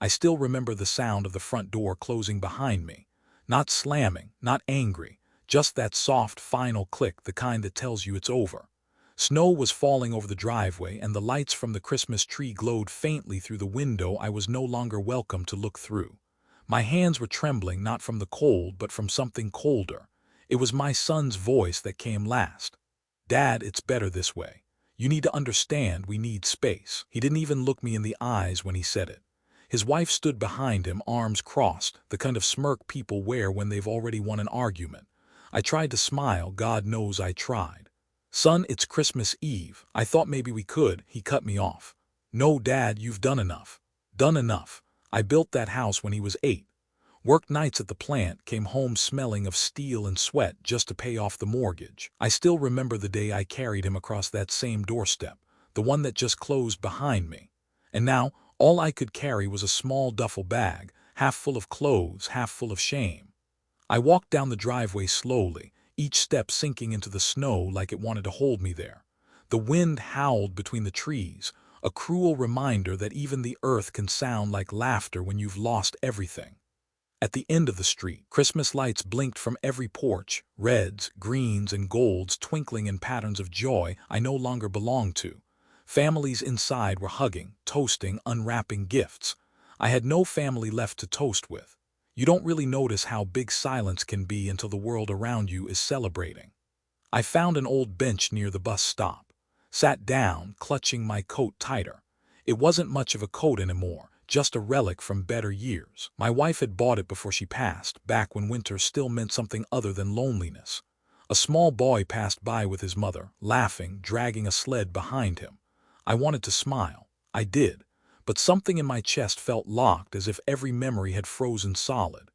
I still remember the sound of the front door closing behind me. Not slamming, not angry, just that soft, final click, the kind that tells you it's over. Snow was falling over the driveway, and the lights from the Christmas tree glowed faintly through the window I was no longer welcome to look through. My hands were trembling, not from the cold, but from something colder. It was my son's voice that came last. "Dad, it's better this way. You need to understand, we need space." He didn't even look me in the eyes when he said it. His wife stood behind him, arms crossed, the kind of smirk people wear when they've already won an argument. I tried to smile, God knows I tried. "Son, it's Christmas Eve. I thought maybe we could." He cut me off. "No, Dad, you've done enough. Done enough. I built that house when he was 8. Worked nights at the plant, came home smelling of steel and sweat just to pay off the mortgage. I still remember the day I carried him across that same doorstep, the one that just closed behind me. And now, all I could carry was a small duffel bag, half full of clothes, half full of shame. I walked down the driveway slowly, each step sinking into the snow like it wanted to hold me there. The wind howled between the trees, a cruel reminder that even the earth can sound like laughter when you've lost everything. At the end of the street, Christmas lights blinked from every porch, reds, greens, and golds twinkling in patterns of joy I no longer belonged to. Families inside were hugging, toasting, unwrapping gifts. I had no family left to toast with. You don't really notice how big silence can be until the world around you is celebrating. I found an old bench near the bus stop. Sat down, clutching my coat tighter. It wasn't much of a coat anymore, just a relic from better years. My wife had bought it before she passed, back when winter still meant something other than loneliness. A small boy passed by with his mother, laughing, dragging a sled behind him. I wanted to smile. I did. But something in my chest felt locked, as if every memory had frozen solid.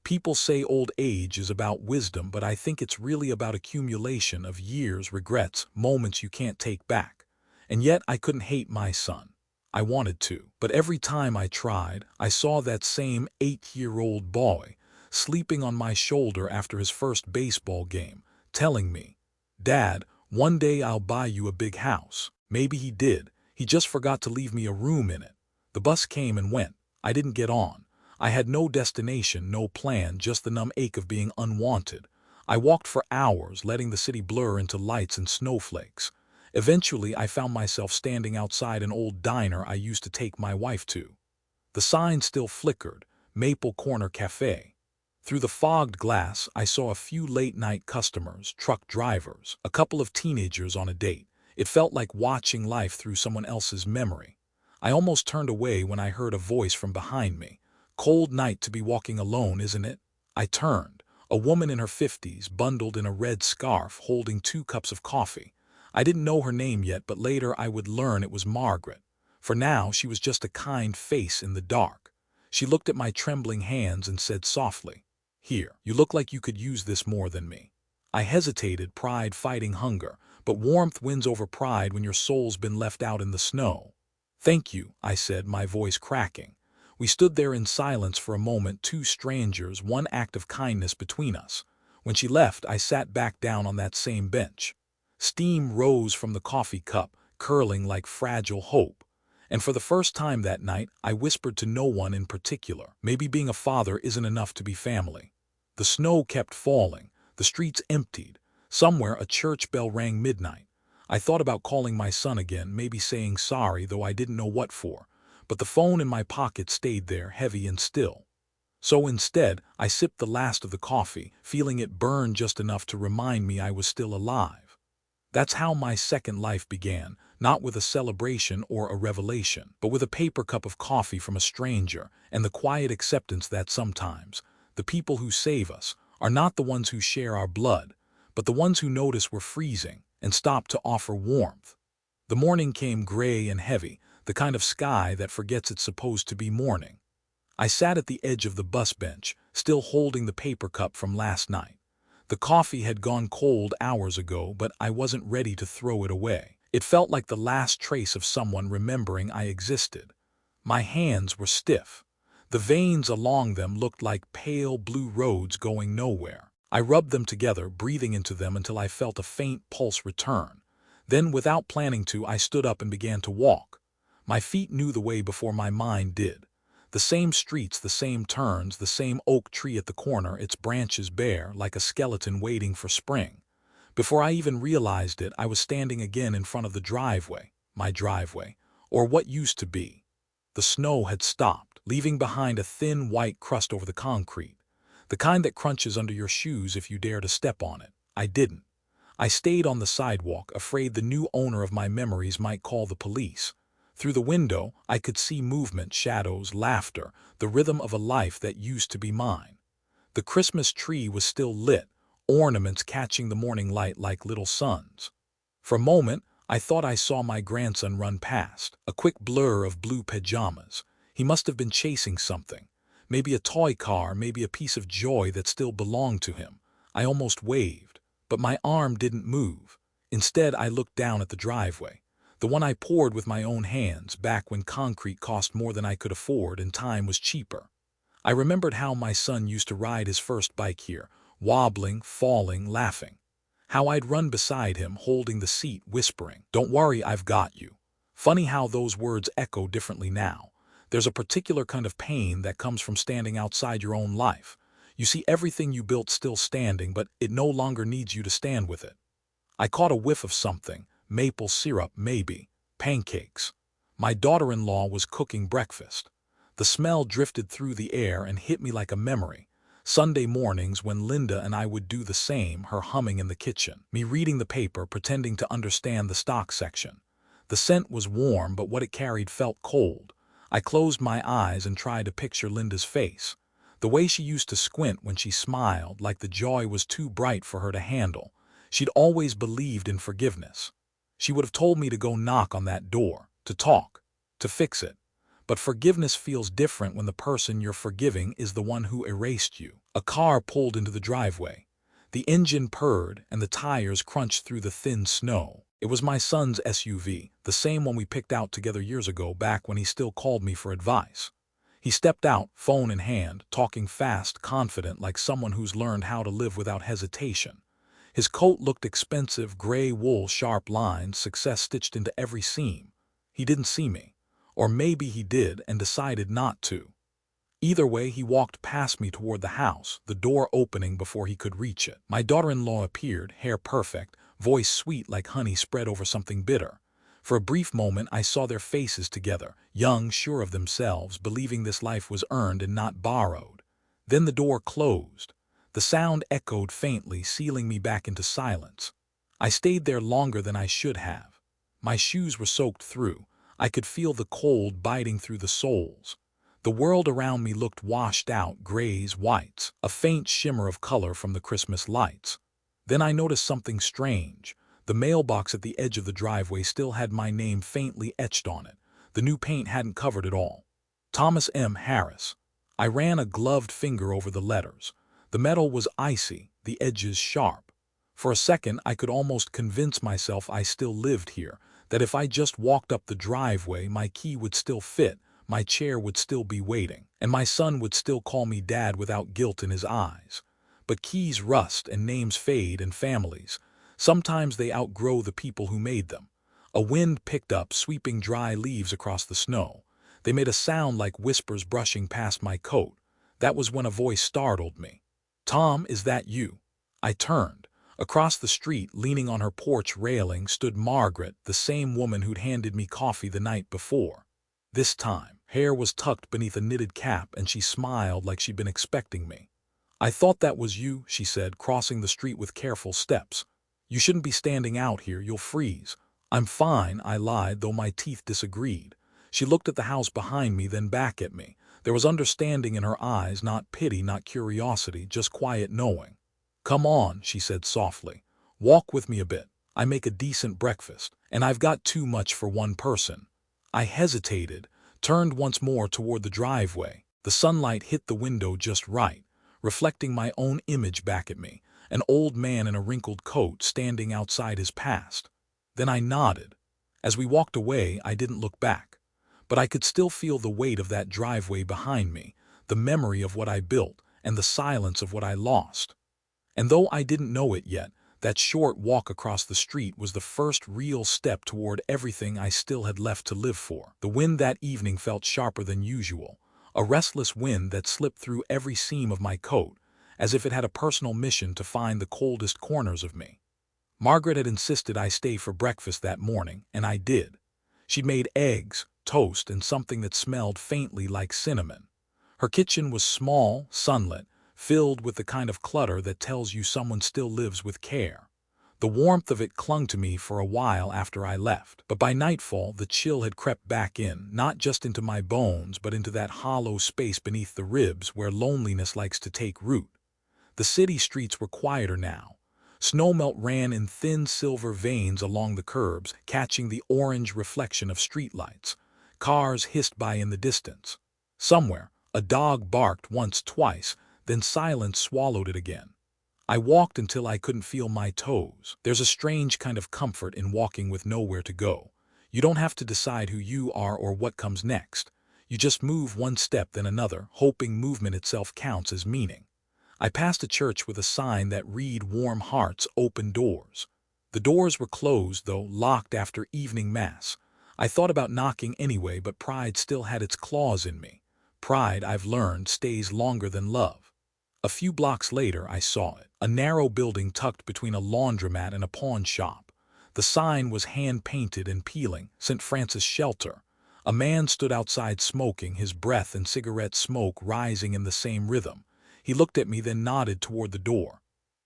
People say old age is about wisdom, but I think it's really about accumulation of years, regrets, moments you can't take back. And yet I couldn't hate my son. I wanted to. But every time I tried, I saw that same 8-year-old boy sleeping on my shoulder after his first baseball game, telling me, "Dad, one day I'll buy you a big house." Maybe he did. He just forgot to leave me a room in it. The bus came and went. I didn't get on. I had no destination, no plan, just the numb ache of being unwanted. I walked for hours, letting the city blur into lights and snowflakes. Eventually, I found myself standing outside an old diner I used to take my wife to. The sign still flickered, Maple Corner Cafe. Through the fogged glass, I saw a few late-night customers, truck drivers, a couple of teenagers on a date. It felt like watching life through someone else's memory. I almost turned away when I heard a voice from behind me. "Cold night to be walking alone, isn't it?" I turned. A woman in her 50s, bundled in a red scarf, holding 2 cups of coffee. I didn't know her name yet, but later I would learn it was Margaret. For now, she was just a kind face in the dark. She looked at my trembling hands and said softly, "Here, you look like you could use this more than me." I hesitated, pride fighting hunger, but warmth wins over pride when your soul's been left out in the snow. "Thank you," I said, my voice cracking. We stood there in silence for a moment, 2 strangers, one act of kindness between us. When she left, I sat back down on that same bench. Steam rose from the coffee cup, curling like fragile hope. And for the first time that night, I whispered to no one in particular. Maybe being a father isn't enough to be family. The snow kept falling. The streets emptied. Somewhere a church bell rang midnight. I thought about calling my son again, maybe saying sorry, though I didn't know what for. But the phone in my pocket stayed there, heavy and still. So instead, I sipped the last of the coffee, feeling it burn just enough to remind me I was still alive. That's how my second life began, not with a celebration or a revelation, but with a paper cup of coffee from a stranger, and the quiet acceptance that sometimes the people who save us are not the ones who share our blood, but the ones who notice we're freezing and stop to offer warmth. The morning came gray and heavy, the kind of sky that forgets it's supposed to be morning. I sat at the edge of the bus bench, still holding the paper cup from last night. The coffee had gone cold hours ago, but I wasn't ready to throw it away. It felt like the last trace of someone remembering I existed. My hands were stiff. The veins along them looked like pale blue roads going nowhere. I rubbed them together, breathing into them until I felt a faint pulse return. Then, without planning to, I stood up and began to walk. My feet knew the way before my mind did. The same streets, the same turns, the same oak tree at the corner, its branches bare, like a skeleton waiting for spring. Before I even realized it, I was standing again in front of the driveway, my driveway, or what used to be. The snow had stopped, leaving behind a thin white crust over the concrete, the kind that crunches under your shoes if you dare to step on it. I didn't. I stayed on the sidewalk, afraid the new owner of my memories might call the police. Through the window, I could see movement, shadows, laughter, the rhythm of a life that used to be mine. The Christmas tree was still lit, ornaments catching the morning light like little suns. For a moment, I thought I saw my grandson run past, a quick blur of blue pajamas. He must have been chasing something. Maybe a toy car, maybe a piece of joy that still belonged to him. I almost waved, but my arm didn't move. Instead, I looked down at the driveway, the one I poured with my own hands back when concrete cost more than I could afford and time was cheaper. I remembered how my son used to ride his first bike here, wobbling, falling, laughing. How I'd run beside him, holding the seat, whispering, "Don't worry, I've got you." Funny how those words echo differently now. There's a particular kind of pain that comes from standing outside your own life. You see everything you built still standing, but it no longer needs you to stand with it. I caught a whiff of something, maple syrup maybe, pancakes. My daughter-in-law was cooking breakfast. The smell drifted through the air and hit me like a memory. Sunday mornings when Linda and I would do the same, her humming in the kitchen, me reading the paper, pretending to understand the stock section. The scent was warm, but what it carried felt cold. I closed my eyes and tried to picture Linda's face. The way she used to squint when she smiled, like the joy was too bright for her to handle. She'd always believed in forgiveness. She would have told me to go knock on that door, to talk, to fix it. But forgiveness feels different when the person you're forgiving is the one who erased you. A car pulled into the driveway. The engine purred and the tires crunched through the thin snow. It was my son's SUV, the same one we picked out together years ago, back when he still called me for advice. He stepped out, phone in hand, talking fast, confident, like someone who's learned how to live without hesitation. His coat looked expensive, gray wool, sharp lines, success stitched into every seam. He didn't see me. Or maybe he did and decided not to. Either way, he walked past me toward the house, the door opening before he could reach it. My daughter-in-law appeared, hair perfect, voice sweet like honey spread over something bitter. For a brief moment, I saw their faces together, young, sure of themselves, believing this life was earned and not borrowed. Then the door closed. The sound echoed faintly, sealing me back into silence. I stayed there longer than I should have. My shoes were soaked through. I could feel the cold biting through the soles. The world around me looked washed out, grays, whites, a faint shimmer of color from the Christmas lights. Then I noticed something strange. The mailbox at the edge of the driveway still had my name faintly etched on it. The new paint hadn't covered it all. Thomas M. Harris. I ran a gloved finger over the letters. The metal was icy, the edges sharp. For a second, I could almost convince myself I still lived here, that if I just walked up the driveway, my key would still fit, my chair would still be waiting, and my son would still call me Dad without guilt in his eyes. But keys rust and names fade and families. Sometimes they outgrow the people who made them. A wind picked up, sweeping dry leaves across the snow. They made a sound like whispers brushing past my coat. That was when a voice startled me. "Tom, is that you?" I turned. Across the street, leaning on her porch railing, stood Margaret, the same woman who'd handed me coffee the night before. This time, hair was tucked beneath a knitted cap, and she smiled like she'd been expecting me. "I thought that was you," she said, crossing the street with careful steps. "You shouldn't be standing out here, you'll freeze." "I'm fine," I lied, though my teeth disagreed. She looked at the house behind me, then back at me. There was understanding in her eyes, not pity, not curiosity, just quiet knowing. "Come on," she said softly. "Walk with me a bit. I make a decent breakfast, and I've got too much for one person." I hesitated, turned once more toward the driveway. The sunlight hit the window just right, reflecting my own image back at me, an old man in a wrinkled coat standing outside his past. Then I nodded. As we walked away, I didn't look back. But I could still feel the weight of that driveway behind me, the memory of what I built, and the silence of what I lost. And though I didn't know it yet, that short walk across the street was the first real step toward everything I still had left to live for. The wind that evening felt sharper than usual, a restless wind that slipped through every seam of my coat, as if it had a personal mission to find the coldest corners of me. Margaret had insisted I stay for breakfast that morning, and I did. She'd made eggs, toast, and something that smelled faintly like cinnamon. Her kitchen was small, sunlit, filled with the kind of clutter that tells you someone still lives with care. The warmth of it clung to me for a while after I left, but by nightfall the chill had crept back in, not just into my bones but into that hollow space beneath the ribs where loneliness likes to take root. The city streets were quieter now. Snowmelt ran in thin silver veins along the curbs, catching the orange reflection of streetlights. Cars hissed by in the distance. Somewhere, a dog barked once, twice, then silence swallowed it again. I walked until I couldn't feel my toes. There's a strange kind of comfort in walking with nowhere to go. You don't have to decide who you are or what comes next. You just move one step then another, hoping movement itself counts as meaning. I passed a church with a sign that read "Warm Hearts, Open Doors." The doors were closed, though, locked after evening mass. I thought about knocking anyway, but pride still had its claws in me. Pride, I've learned, stays longer than love. A few blocks later, I saw it. A narrow building tucked between a laundromat and a pawn shop. The sign was hand-painted and peeling, St. Francis Shelter. A man stood outside smoking, his breath and cigarette smoke rising in the same rhythm. He looked at me, then nodded toward the door.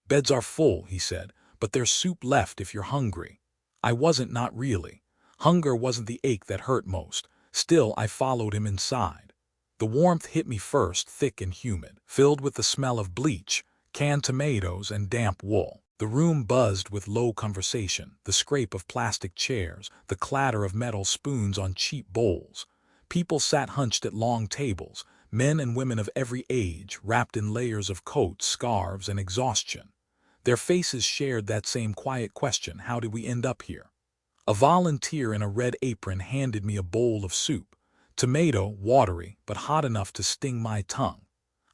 "Beds are full," he said, "but there's soup left if you're hungry." I wasn't, not really. Hunger wasn't the ache that hurt most. Still, I followed him inside. The warmth hit me first, thick and humid, filled with the smell of bleach, canned tomatoes, and damp wool. The room buzzed with low conversation, the scrape of plastic chairs, the clatter of metal spoons on cheap bowls. People sat hunched at long tables, men and women of every age, wrapped in layers of coats, scarves, and exhaustion. Their faces shared that same quiet question: how did we end up here? A volunteer in a red apron handed me a bowl of soup, tomato, watery, but hot enough to sting my tongue.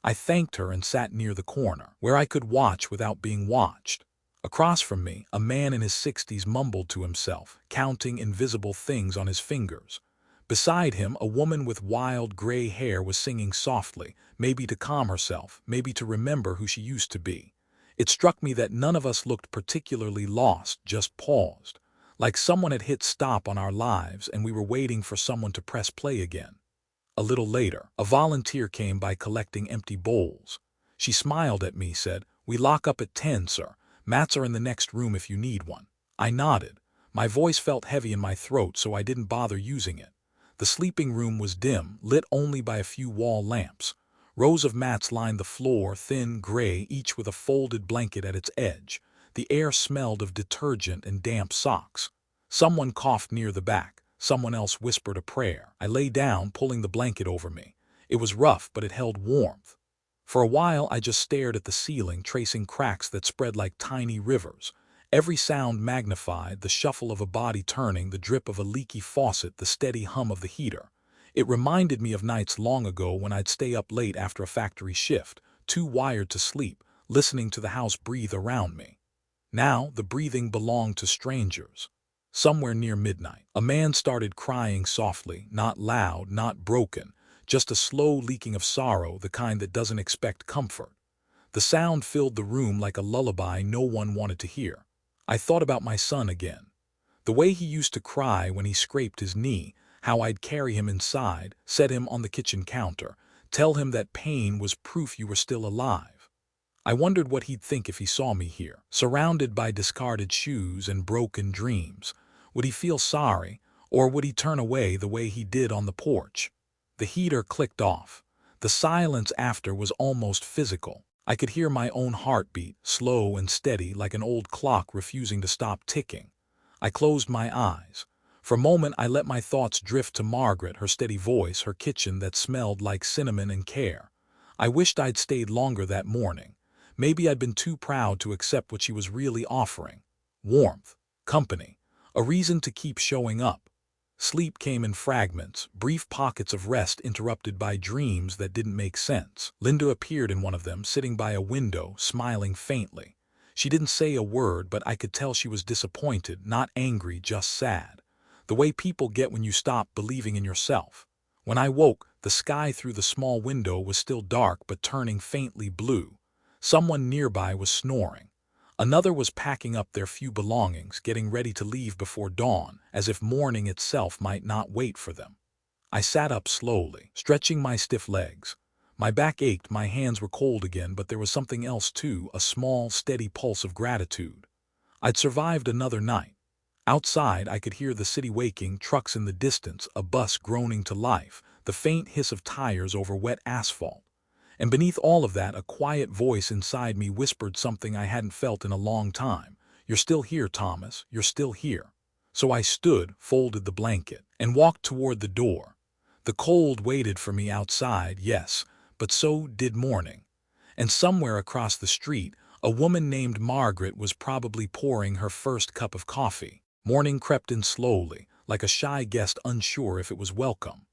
I thanked her and sat near the corner, where I could watch without being watched. Across from me, a man in his 60s mumbled to himself, counting invisible things on his fingers. Beside him, a woman with wild gray hair was singing softly, maybe to calm herself, maybe to remember who she used to be. It struck me that none of us looked particularly lost, just paused, like someone had hit stop on our lives and we were waiting for someone to press play again. A little later, a volunteer came by collecting empty bowls. She smiled at me, said, "We lock up at 10, sir. Mats are in the next room if you need one." I nodded. My voice felt heavy in my throat, so I didn't bother using it. The sleeping room was dim, lit only by a few wall lamps. Rows of mats lined the floor, thin, gray, each with a folded blanket at its edge. The air smelled of detergent and damp socks. Someone coughed near the back. Someone else whispered a prayer. I lay down, pulling the blanket over me. It was rough, but it held warmth. For a while, I just stared at the ceiling, tracing cracks that spread like tiny rivers. Every sound magnified: the shuffle of a body turning, the drip of a leaky faucet, the steady hum of the heater. It reminded me of nights long ago when I'd stay up late after a factory shift, too wired to sleep, listening to the house breathe around me. Now, the breathing belonged to strangers. Somewhere near midnight, a man started crying softly, not loud, not broken, just a slow leaking of sorrow, the kind that doesn't expect comfort. The sound filled the room like a lullaby no one wanted to hear. I thought about my son again. The way he used to cry when he scraped his knee, how I'd carry him inside, set him on the kitchen counter, tell him that pain was proof you were still alive. I wondered what he'd think if he saw me here, surrounded by discarded shoes and broken dreams. Would he feel sorry, or would he turn away the way he did on the porch? The heater clicked off. The silence after was almost physical. I could hear my own heartbeat, slow and steady like an old clock refusing to stop ticking. I closed my eyes. For a moment I let my thoughts drift to Margaret, her steady voice, her kitchen that smelled like cinnamon and care. I wished I'd stayed longer that morning. Maybe I'd been too proud to accept what she was really offering. Warmth, company, a reason to keep showing up. Sleep came in fragments, brief pockets of rest interrupted by dreams that didn't make sense. Linda appeared in one of them, sitting by a window, smiling faintly. She didn't say a word, but I could tell she was disappointed, not angry, just sad. The way people get when you stop believing in yourself. When I woke, The sky through the small window was still dark but turning faintly blue. Someone nearby was snoring. Another was packing up their few belongings, getting ready to leave before dawn, as if morning itself might not wait for them. I sat up slowly, stretching my stiff legs. My back ached, my hands were cold again, but there was something else too, a small, steady pulse of gratitude. I'd survived another night. Outside, I could hear the city waking, trucks in the distance, a bus groaning to life, the faint hiss of tires over wet asphalt. And beneath all of that, a quiet voice inside me whispered something I hadn't felt in a long time. "You're still here, Thomas. You're still here." So I stood, folded the blanket, and walked toward the door. The cold waited for me outside, yes, but so did morning. And somewhere across the street, a woman named Margaret was probably pouring her first cup of coffee. Morning crept in slowly, like a shy guest unsure if it was welcome.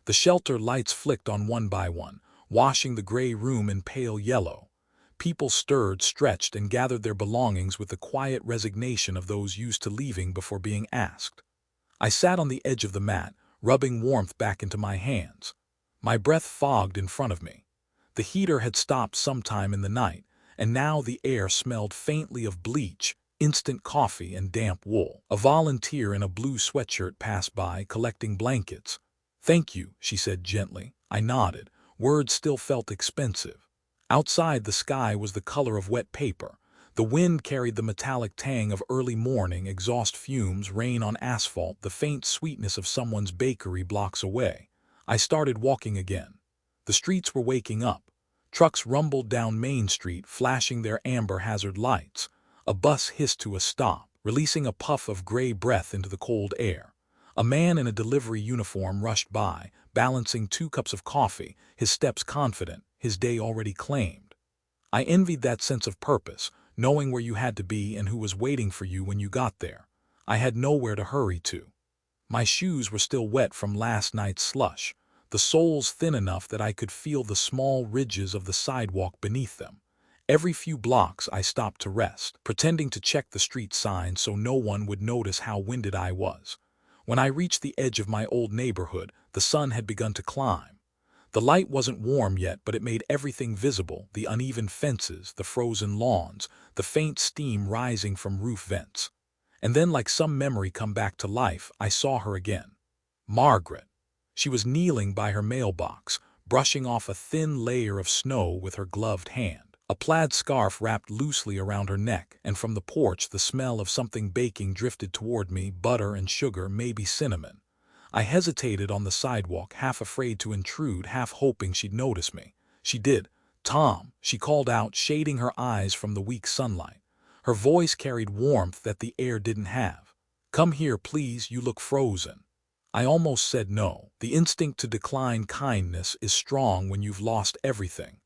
The shelter lights flicked on one by one, washing the gray room in pale yellow. People stirred, stretched, and gathered their belongings with the quiet resignation of those used to leaving before being asked. I sat on the edge of the mat, rubbing warmth back into my hands. My breath fogged in front of me. The heater had stopped sometime in the night, and now the air smelled faintly of bleach, instant coffee, and damp wool. A volunteer in a blue sweatshirt passed by, collecting blankets. "Thank you," she said gently. I nodded. Words still felt expensive. Outside, the sky was the color of wet paper. The wind carried the metallic tang of early morning, exhaust fumes, rain on asphalt, the faint sweetness of someone's bakery blocks away. I started walking again. The streets were waking up. Trucks rumbled down Main Street, flashing their amber hazard lights. A bus hissed to a stop, releasing a puff of gray breath into the cold air. A man in a delivery uniform rushed by, balancing 2 cups of coffee, his steps confident, his day already claimed. I envied that sense of purpose, knowing where you had to be and who was waiting for you when you got there. I had nowhere to hurry to. My shoes were still wet from last night's slush, the soles thin enough that I could feel the small ridges of the sidewalk beneath them. Every few blocks I stopped to rest, pretending to check the street signs so no one would notice how winded I was. When I reached the edge of my old neighborhood, the sun had begun to climb. The light wasn't warm yet, but it made everything visible, the uneven fences, the frozen lawns, the faint steam rising from roof vents. And then, like some memory come back to life, I saw her again. Margaret. She was kneeling by her mailbox, brushing off a thin layer of snow with her gloved hand. A plaid scarf wrapped loosely around her neck, and from the porch the smell of something baking drifted toward me, butter and sugar, maybe cinnamon. I hesitated on the sidewalk, half afraid to intrude, half hoping she'd notice me. She did. "Tom," she called out, shading her eyes from the weak sunlight. Her voice carried warmth that the air didn't have. "Come here, please, you look frozen." I almost said no. The instinct to decline kindness is strong when you've lost everything.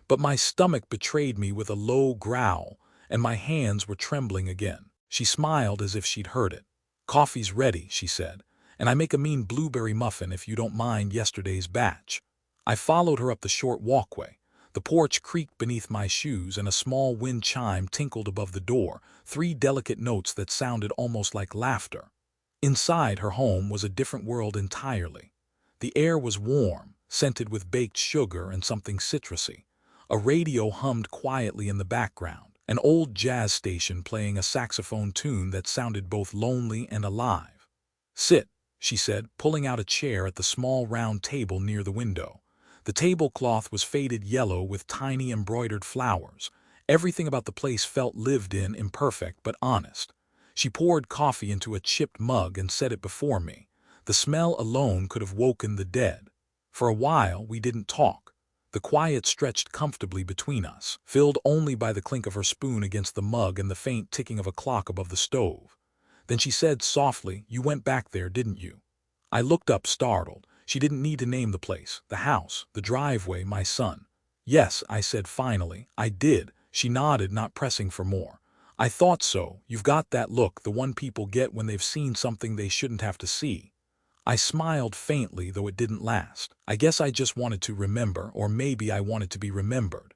But my stomach betrayed me with a low growl, and my hands were trembling again. She smiled as if she'd heard it. "Coffee's ready," she said, "and I make a mean blueberry muffin if you don't mind yesterday's batch." I followed her up the short walkway. The porch creaked beneath my shoes, and a small wind chime tinkled above the door, 3 delicate notes that sounded almost like laughter. Inside her home was a different world entirely. The air was warm, scented with baked sugar and something citrusy. A radio hummed quietly in the background, an old jazz station playing a saxophone tune that sounded both lonely and alive. "Sit," she said, pulling out a chair at the small round table near the window. The tablecloth was faded yellow with tiny embroidered flowers. Everything about the place felt lived in, imperfect but honest. She poured coffee into a chipped mug and set it before me. The smell alone could have woken the dead. For a while we didn't talk. The quiet stretched comfortably between us, filled only by the clink of her spoon against the mug and the faint ticking of a clock above the stove. Then she said softly, "You went back there, didn't you?" I looked up, startled. She didn't need to name the place, the house, the driveway, my son. "Yes," I said finally, "I did." She nodded, not pressing for more. "I thought so. You've got that look, the one people get when they've seen something they shouldn't have to see." I smiled faintly, though it didn't last. I guess I just wanted to remember, or maybe I wanted to be remembered.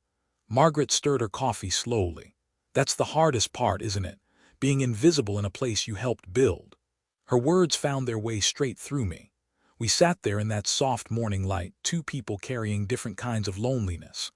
Margaret stirred her coffee slowly. "That's the hardest part, isn't it? Being invisible in a place you helped build." Her words found their way straight through me. We sat there in that soft morning light, two people carrying different kinds of loneliness.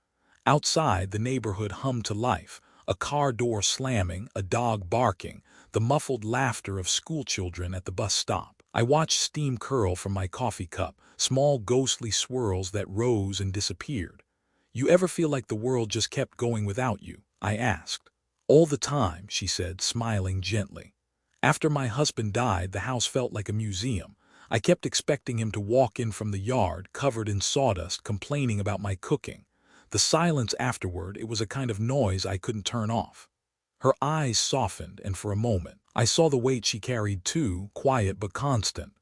Outside, the neighborhood hummed to life, a car door slamming, a dog barking, the muffled laughter of schoolchildren at the bus stop. I watched steam curl from my coffee cup, small ghostly swirls that rose and disappeared. "You ever feel like the world just kept going without you?" I asked. "All the time," she said, smiling gently. "After my husband died, the house felt like a museum. I kept expecting him to walk in from the yard, covered in sawdust, complaining about my cooking. The silence afterward, it was a kind of noise I couldn't turn off." Her eyes softened, and for a moment, I saw the weight she carried too, quiet but constant.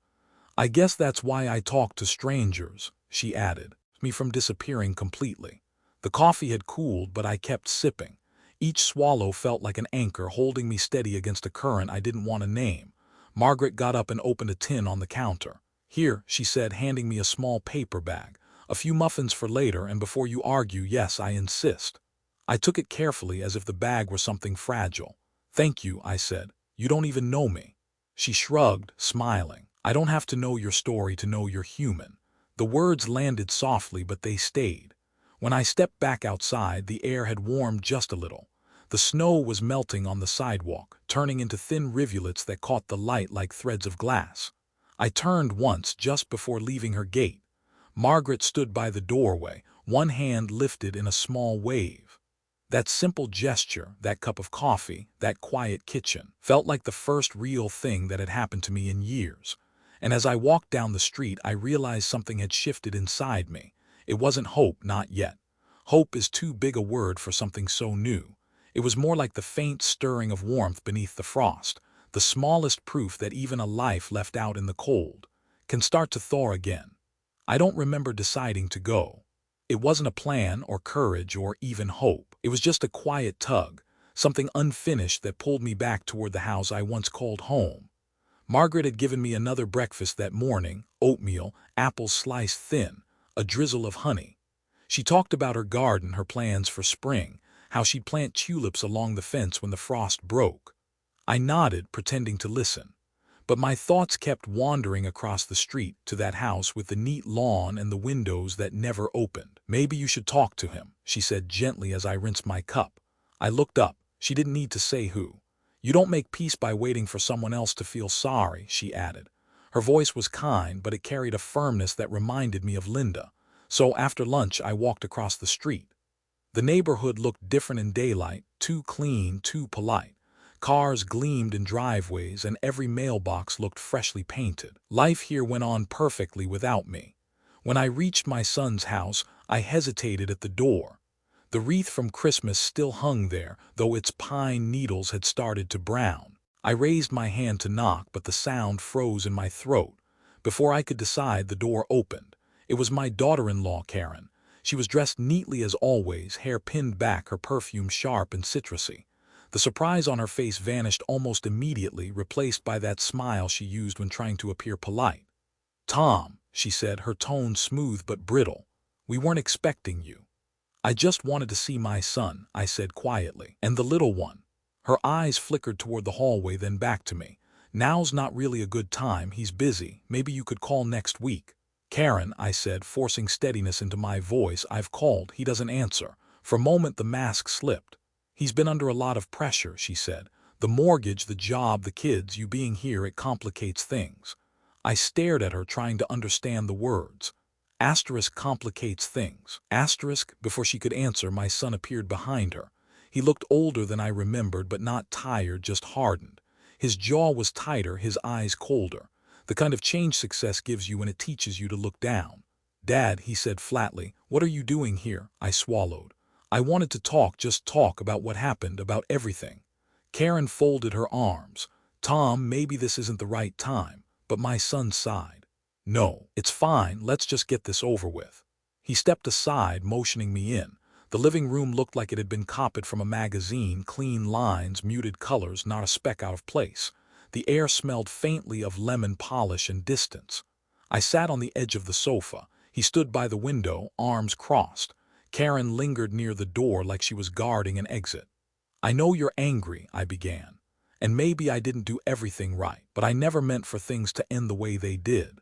"I guess that's why I talk to strangers," she added, me from disappearing completely. The coffee had cooled, but I kept sipping. Each swallow felt like an anchor holding me steady against a current I didn't want to name. Margaret got up and opened a tin on the counter. "Here," she said, handing me a small paper bag. "A few muffins for later, and before you argue, yes, I insist." I took it carefully as if the bag were something fragile. "Thank you," I said. "You don't even know me." She shrugged, smiling. "I don't have to know your story to know you're human." The words landed softly, but they stayed. When I stepped back outside, the air had warmed just a little. The snow was melting on the sidewalk, turning into thin rivulets that caught the light like threads of glass. I turned once just before leaving her gate. Margaret stood by the doorway, one hand lifted in a small wave. That simple gesture, that cup of coffee, that quiet kitchen, felt like the first real thing that had happened to me in years. And as I walked down the street, I realized something had shifted inside me. It wasn't hope, not yet. Hope is too big a word for something so new. It was more like the faint stirring of warmth beneath the frost, the smallest proof that even a life left out in the cold can start to thaw again. I don't remember deciding to go. It wasn't a plan or courage or even hope. It was just a quiet tug, something unfinished that pulled me back toward the house I once called home. Margaret had given me another breakfast that morning, oatmeal, apples sliced thin, a drizzle of honey. She talked about her garden, her plans for spring, how she'd plant tulips along the fence when the frost broke. I nodded, pretending to listen. But my thoughts kept wandering across the street to that house with the neat lawn and the windows that never opened. "Maybe you should talk to him," she said gently as I rinsed my cup. I looked up. She didn't need to say who. "You don't make peace by waiting for someone else to feel sorry," she added. Her voice was kind, but it carried a firmness that reminded me of Linda. So after lunch, I walked across the street. The neighborhood looked different in daylight, too clean, too polite. Cars gleamed in driveways, and every mailbox looked freshly painted. Life here went on perfectly without me. When I reached my son's house, I hesitated at the door. The wreath from Christmas still hung there, though its pine needles had started to brown. I raised my hand to knock, but the sound froze in my throat. Before I could decide, the door opened. It was my daughter-in-law, Karen. She was dressed neatly as always, hair pinned back, her perfume sharp and citrusy. The surprise on her face vanished almost immediately, replaced by that smile she used when trying to appear polite. "Tom," she said, her tone smooth but brittle, "we weren't expecting you." "I just wanted to see my son," I said quietly. "And the little one." Her eyes flickered toward the hallway, then back to me. "Now's not really a good time. He's busy. Maybe you could call next week." "Karen," I said, forcing steadiness into my voice, "I've called. He doesn't answer." For a moment the mask slipped. "He's been under a lot of pressure," she said. "The mortgage, the job, the kids, you being here, it complicates things." I stared at her, trying to understand the words. Asterisk complicates things. Asterisk. Before she could answer, my son appeared behind her. He looked older than I remembered, but not tired, just hardened. His jaw was tighter, his eyes colder. The kind of change success gives you when it teaches you to look down. "Dad," he said flatly, "what are you doing here?" I swallowed. "I wanted to talk, just talk about what happened, about everything." Karen folded her arms. "Tom, maybe this isn't the right time." But my son sighed. "No, it's fine, let's just get this over with." He stepped aside, motioning me in. The living room looked like it had been copied from a magazine, clean lines, muted colors, not a speck out of place. The air smelled faintly of lemon polish and distance. I sat on the edge of the sofa. He stood by the window, arms crossed. Karen lingered near the door like she was guarding an exit. "I know you're angry," I began. "And maybe I didn't do everything right, but I never meant for things to end the way they did."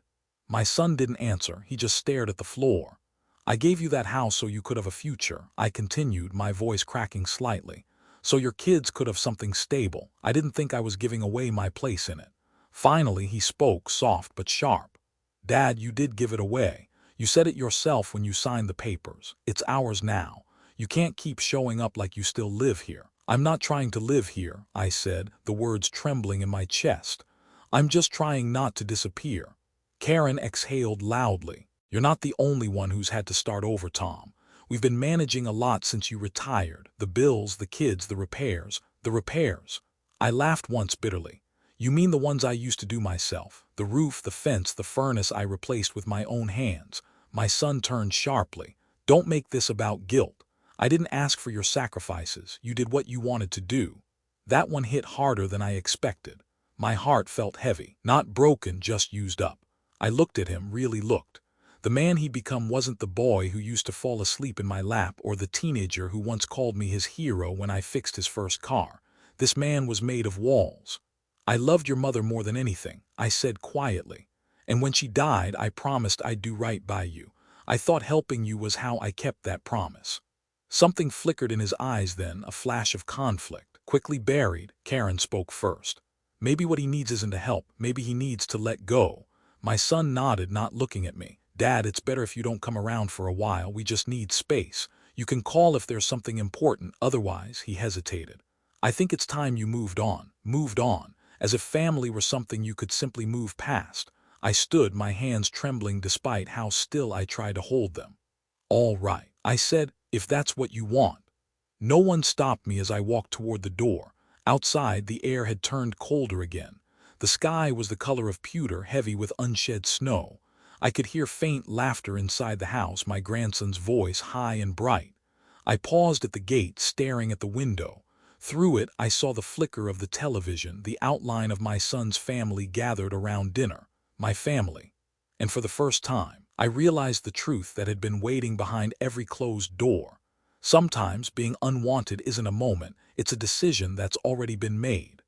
My son didn't answer, he just stared at the floor. I gave you that house so you could have a future, I continued, my voice cracking slightly. So your kids could have something stable. I didn't think I was giving away my place in it. Finally, he spoke, soft but sharp. Dad, you did give it away. You said it yourself when you signed the papers. It's ours now. You can't keep showing up like you still live here. I'm not trying to live here, I said, the words trembling in my chest. I'm just trying not to disappear. Karen exhaled loudly. You're not the only one who's had to start over, Tom. We've been managing a lot since you retired. The bills, the kids, the repairs. The repairs. I laughed once bitterly. You mean the ones I used to do myself? The roof, the fence, the furnace I replaced with my own hands. My son turned sharply. Don't make this about guilt. I didn't ask for your sacrifices. You did what you wanted to do. That one hit harder than I expected. My heart felt heavy, not broken, just used up. I looked at him, really looked. The man he'd become wasn't the boy who used to fall asleep in my lap or the teenager who once called me his hero when I fixed his first car. This man was made of walls. I loved your mother more than anything, I said quietly. And when she died, I promised I'd do right by you. I thought helping you was how I kept that promise. Something flickered in his eyes then, a flash of conflict. Quickly buried, Karen spoke first. Maybe what he needs isn't a help, maybe he needs to let go. My son nodded, not looking at me. Dad, it's better if you don't come around for a while, we just need space. You can call if there's something important, otherwise, he hesitated. I think it's time you moved on, as if family were something you could simply move past. I stood, my hands trembling despite how still I tried to hold them. All right, I said, if that's what you want. No one stopped me as I walked toward the door. Outside, the air had turned colder again. The sky was the color of pewter, heavy with unshed snow. I could hear faint laughter inside the house, my grandson's voice high and bright. I paused at the gate, staring at the window. Through it, I saw the flicker of the television, the outline of my son's family gathered around dinner. My family. And for the first time, I realized the truth that had been waiting behind every closed door. Sometimes being unwanted isn't a moment, it's a decision that's already been made.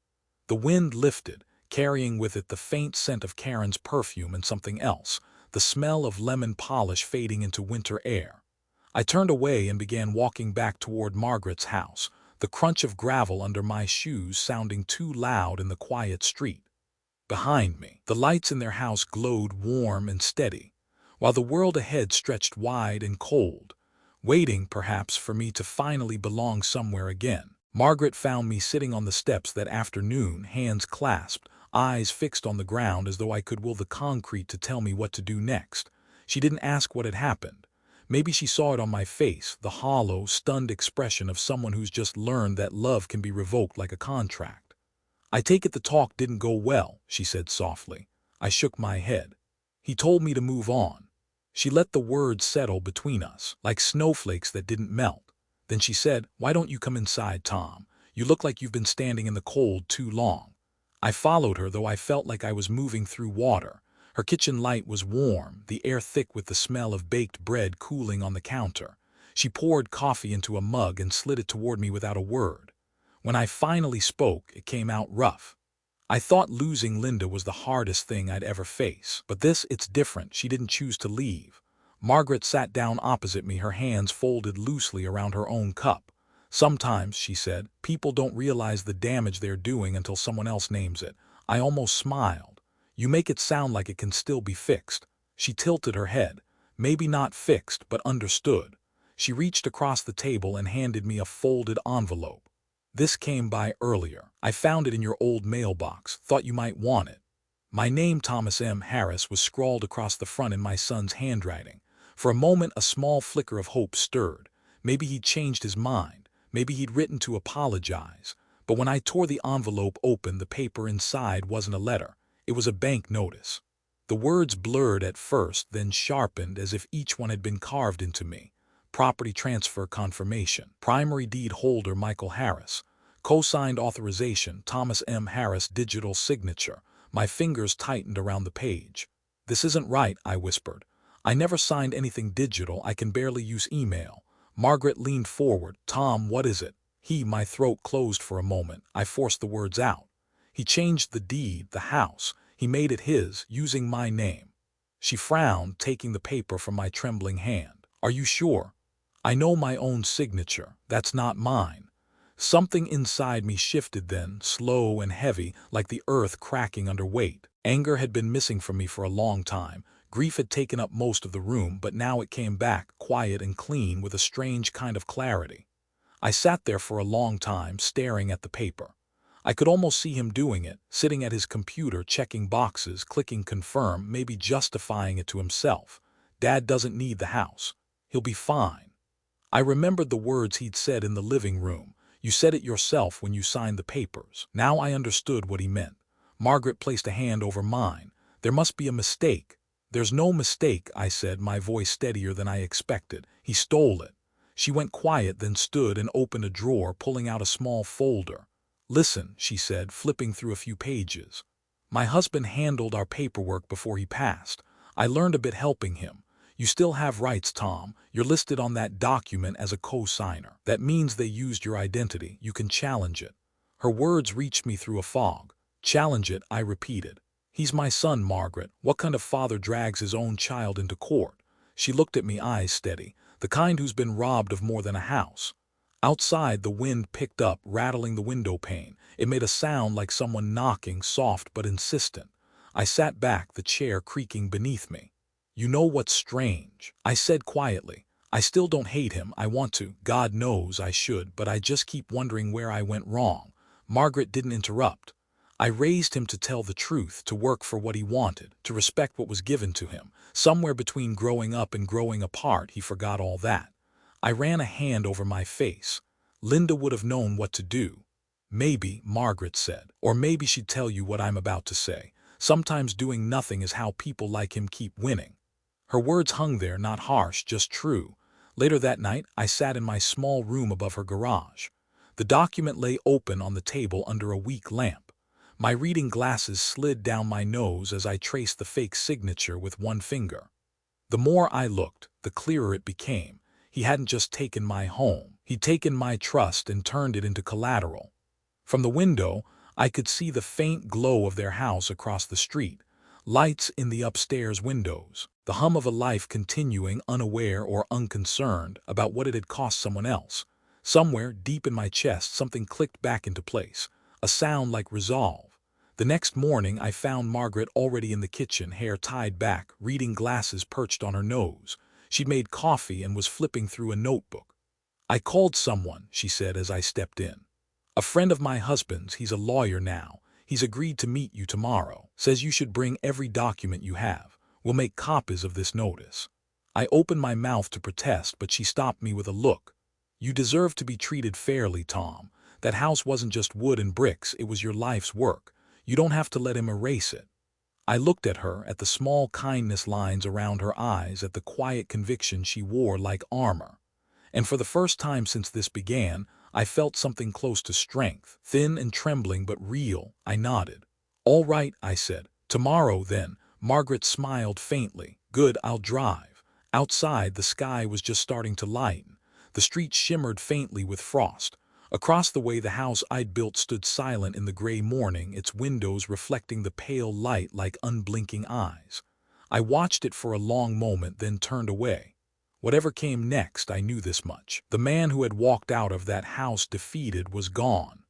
The wind lifted, carrying with it the faint scent of Karen's perfume and something else, the smell of lemon polish fading into winter air. I turned away and began walking back toward Margaret's house, the crunch of gravel under my shoes sounding too loud in the quiet street. Behind me, the lights in their house glowed warm and steady, while the world ahead stretched wide and cold, waiting, perhaps, for me to finally belong somewhere again. Margaret found me sitting on the steps that afternoon, hands clasped, eyes fixed on the ground as though I could will the concrete to tell me what to do next. She didn't ask what had happened. Maybe she saw it on my face, the hollow, stunned expression of someone who's just learned that love can be revoked like a contract. I take it the talk didn't go well, she said softly. I shook my head. He told me to move on. She let the words settle between us, like snowflakes that didn't melt. Then she said, why don't you come inside, Tom? You look like you've been standing in the cold too long. I followed her, though I felt like I was moving through water. Her kitchen light was warm, the air thick with the smell of baked bread cooling on the counter. She poured coffee into a mug and slid it toward me without a word. When I finally spoke, it came out rough. I thought losing Linda was the hardest thing I'd ever face. But this, it's different. She didn't choose to leave. Margaret sat down opposite me, her hands folded loosely around her own cup. Sometimes, she said, people don't realize the damage they're doing until someone else names it. I almost smiled. You make it sound like it can still be fixed. She tilted her head. Maybe not fixed, but understood. She reached across the table and handed me a folded envelope. This came by earlier. I found it in your old mailbox. Thought you might want it. My name, Thomas M. Harris, was scrawled across the front in my son's handwriting. For a moment, a small flicker of hope stirred. Maybe he'd changed his mind. Maybe he'd written to apologize. But when I tore the envelope open, the paper inside wasn't a letter. It was a bank notice. The words blurred at first, then sharpened as if each one had been carved into me. Property transfer confirmation. Primary deed holder Michael Harris. Co-signed authorization Thomas M. Harris. Digital signature. My fingers tightened around the page. This isn't right, I whispered. I never signed anything digital. I can barely use email. Margaret leaned forward. Tom, what is it? My throat closed for a moment. I forced the words out. He changed the deed, the house. He made it his, using my name. She frowned, taking the paper from my trembling hand. "Are you sure? I know my own signature. That's not mine." Something inside me shifted then, slow and heavy, like the earth cracking under weight. Anger had been missing from me for a long time. Grief had taken up most of the room, but now it came back, quiet and clean, with a strange kind of clarity. I sat there for a long time, staring at the paper. I could almost see him doing it, sitting at his computer, checking boxes, clicking confirm, maybe justifying it to himself. "Dad doesn't need the house. He'll be fine." I remembered the words he'd said in the living room. "You said it yourself when you signed the papers." Now I understood what he meant. Margaret placed a hand over mine. "There must be a mistake." "There's no mistake," I said, my voice steadier than I expected. "He stole it." She went quiet, then stood and opened a drawer, pulling out a small folder. "Listen," she said, flipping through a few pages. "My husband handled our paperwork before he passed. I learned a bit helping him. You still have rights, Tom. You're listed on that document as a co-signer. That means they used your identity. You can challenge it." Her words reached me through a fog. "Challenge it," I repeated. "He's my son, Margaret. What kind of father drags his own child into court?" She looked at me, eyes steady. "The kind who's been robbed of more than a house." Outside, the wind picked up, rattling the window pane. It made a sound like someone knocking, soft but insistent. I sat back, the chair creaking beneath me. "You know what's strange?" I said quietly. "I still don't hate him. I want to. God knows I should, but I just keep wondering where I went wrong." Margaret didn't interrupt. "I raised him to tell the truth, to work for what he wanted, to respect what was given to him. Somewhere between growing up and growing apart, he forgot all that." I ran a hand over my face. "Linda would have known what to do." "Maybe," Margaret said. "Or maybe she'd tell you what I'm about to say. Sometimes doing nothing is how people like him keep winning." Her words hung there, not harsh, just true. Later that night, I sat in my small room above her garage. The document lay open on the table under a weak lamp. My reading glasses slid down my nose as I traced the fake signature with one finger. The more I looked, the clearer it became. He hadn't just taken my home. He'd taken my trust and turned it into collateral. From the window, I could see the faint glow of their house across the street. Lights in the upstairs windows. The hum of a life continuing, unaware or unconcerned about what it had cost someone else. Somewhere, deep in my chest, something clicked back into place. A sound like resolve. The next morning, I found Margaret already in the kitchen, hair tied back, reading glasses perched on her nose. She'd made coffee and was flipping through a notebook. "I called someone," she said as I stepped in. "A friend of my husband's. He's a lawyer now. He's agreed to meet you tomorrow. Says you should bring every document you have. We'll make copies of this notice." I opened my mouth to protest, but she stopped me with a look. "You deserve to be treated fairly, Tom. That house wasn't just wood and bricks, it was your life's work. You don't have to let him erase it." I looked at her, at the small kindness lines around her eyes, at the quiet conviction she wore like armor. And for the first time since this began, I felt something close to strength, thin and trembling but real. I nodded. "All right," I said. "Tomorrow, then." Margaret smiled faintly. "Good, I'll drive." Outside, the sky was just starting to lighten. The street shimmered faintly with frost. Across the way, the house I'd built stood silent in the gray morning, its windows reflecting the pale light like unblinking eyes. I watched it for a long moment, then turned away. Whatever came next, I knew this much. The man who had walked out of that house defeated was gone.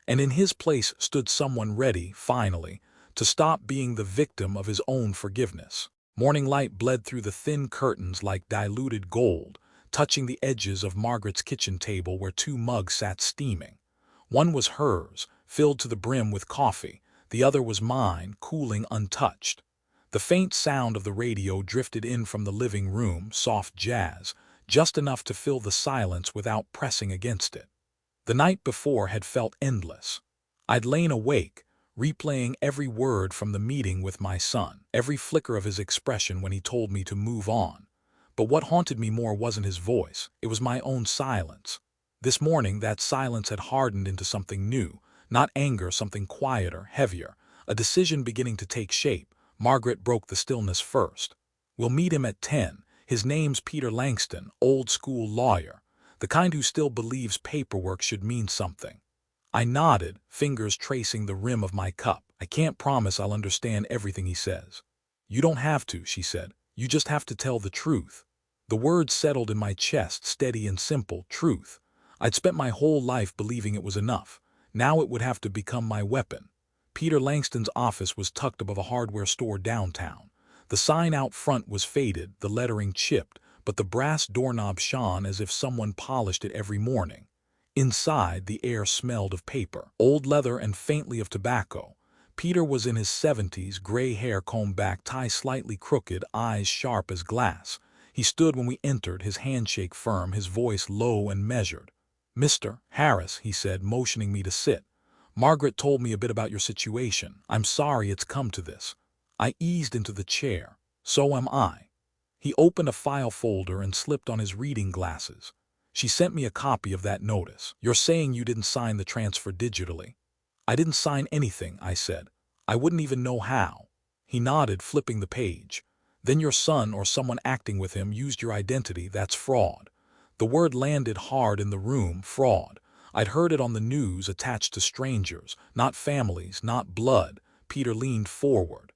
And in his place stood someone ready, finally, to stop being the victim of his own forgiveness. Morning light bled through the thin curtains like diluted gold, touching the edges of Margaret's kitchen table where two mugs sat steaming. One was hers, filled to the brim with coffee. The other was mine, cooling untouched. The faint sound of the radio drifted in from the living room, soft jazz, just enough to fill the silence without pressing against it. The night before had felt endless. I'd lain awake, replaying every word from the meeting with my son, every flicker of his expression when he told me to move on. But what haunted me more wasn't his voice, it was my own silence. This morning, that silence had hardened into something new, not anger, something quieter, heavier, a decision beginning to take shape. Margaret broke the stillness first. "We'll meet him at 10. His name's Peter Langston, old-school lawyer, the kind who still believes paperwork should mean something." I nodded, fingers tracing the rim of my cup. "I can't promise I'll understand everything he says." You don't have to, she said. You just have to tell the truth. The words settled in my chest, steady and simple, truth. I'd spent my whole life believing it was enough. Now it would have to become my weapon. Peter Langston's office was tucked above a hardware store downtown. The sign out front was faded, the lettering chipped, but the brass doorknob shone as if someone polished it every morning. Inside, the air smelled of paper, old leather, and faintly of tobacco. Peter was in his 70s, gray hair combed back, tie slightly crooked, eyes sharp as glass. He stood when we entered, his handshake firm, his voice low and measured. "Mr. Harris," he said, motioning me to sit. "Margaret told me a bit about your situation. I'm sorry it's come to this." I eased into the chair. "So am I." He opened a file folder and slipped on his reading glasses. "She sent me a copy of that notice. You're saying you didn't sign the transfer digitally?" "I didn't sign anything," I said. "I wouldn't even know how." He nodded, flipping the page. "Then your son or someone acting with him used your identity. That's fraud." The word landed hard in the room, fraud. I'd heard it on the news, attached to strangers, not families, not blood. Peter leaned forward.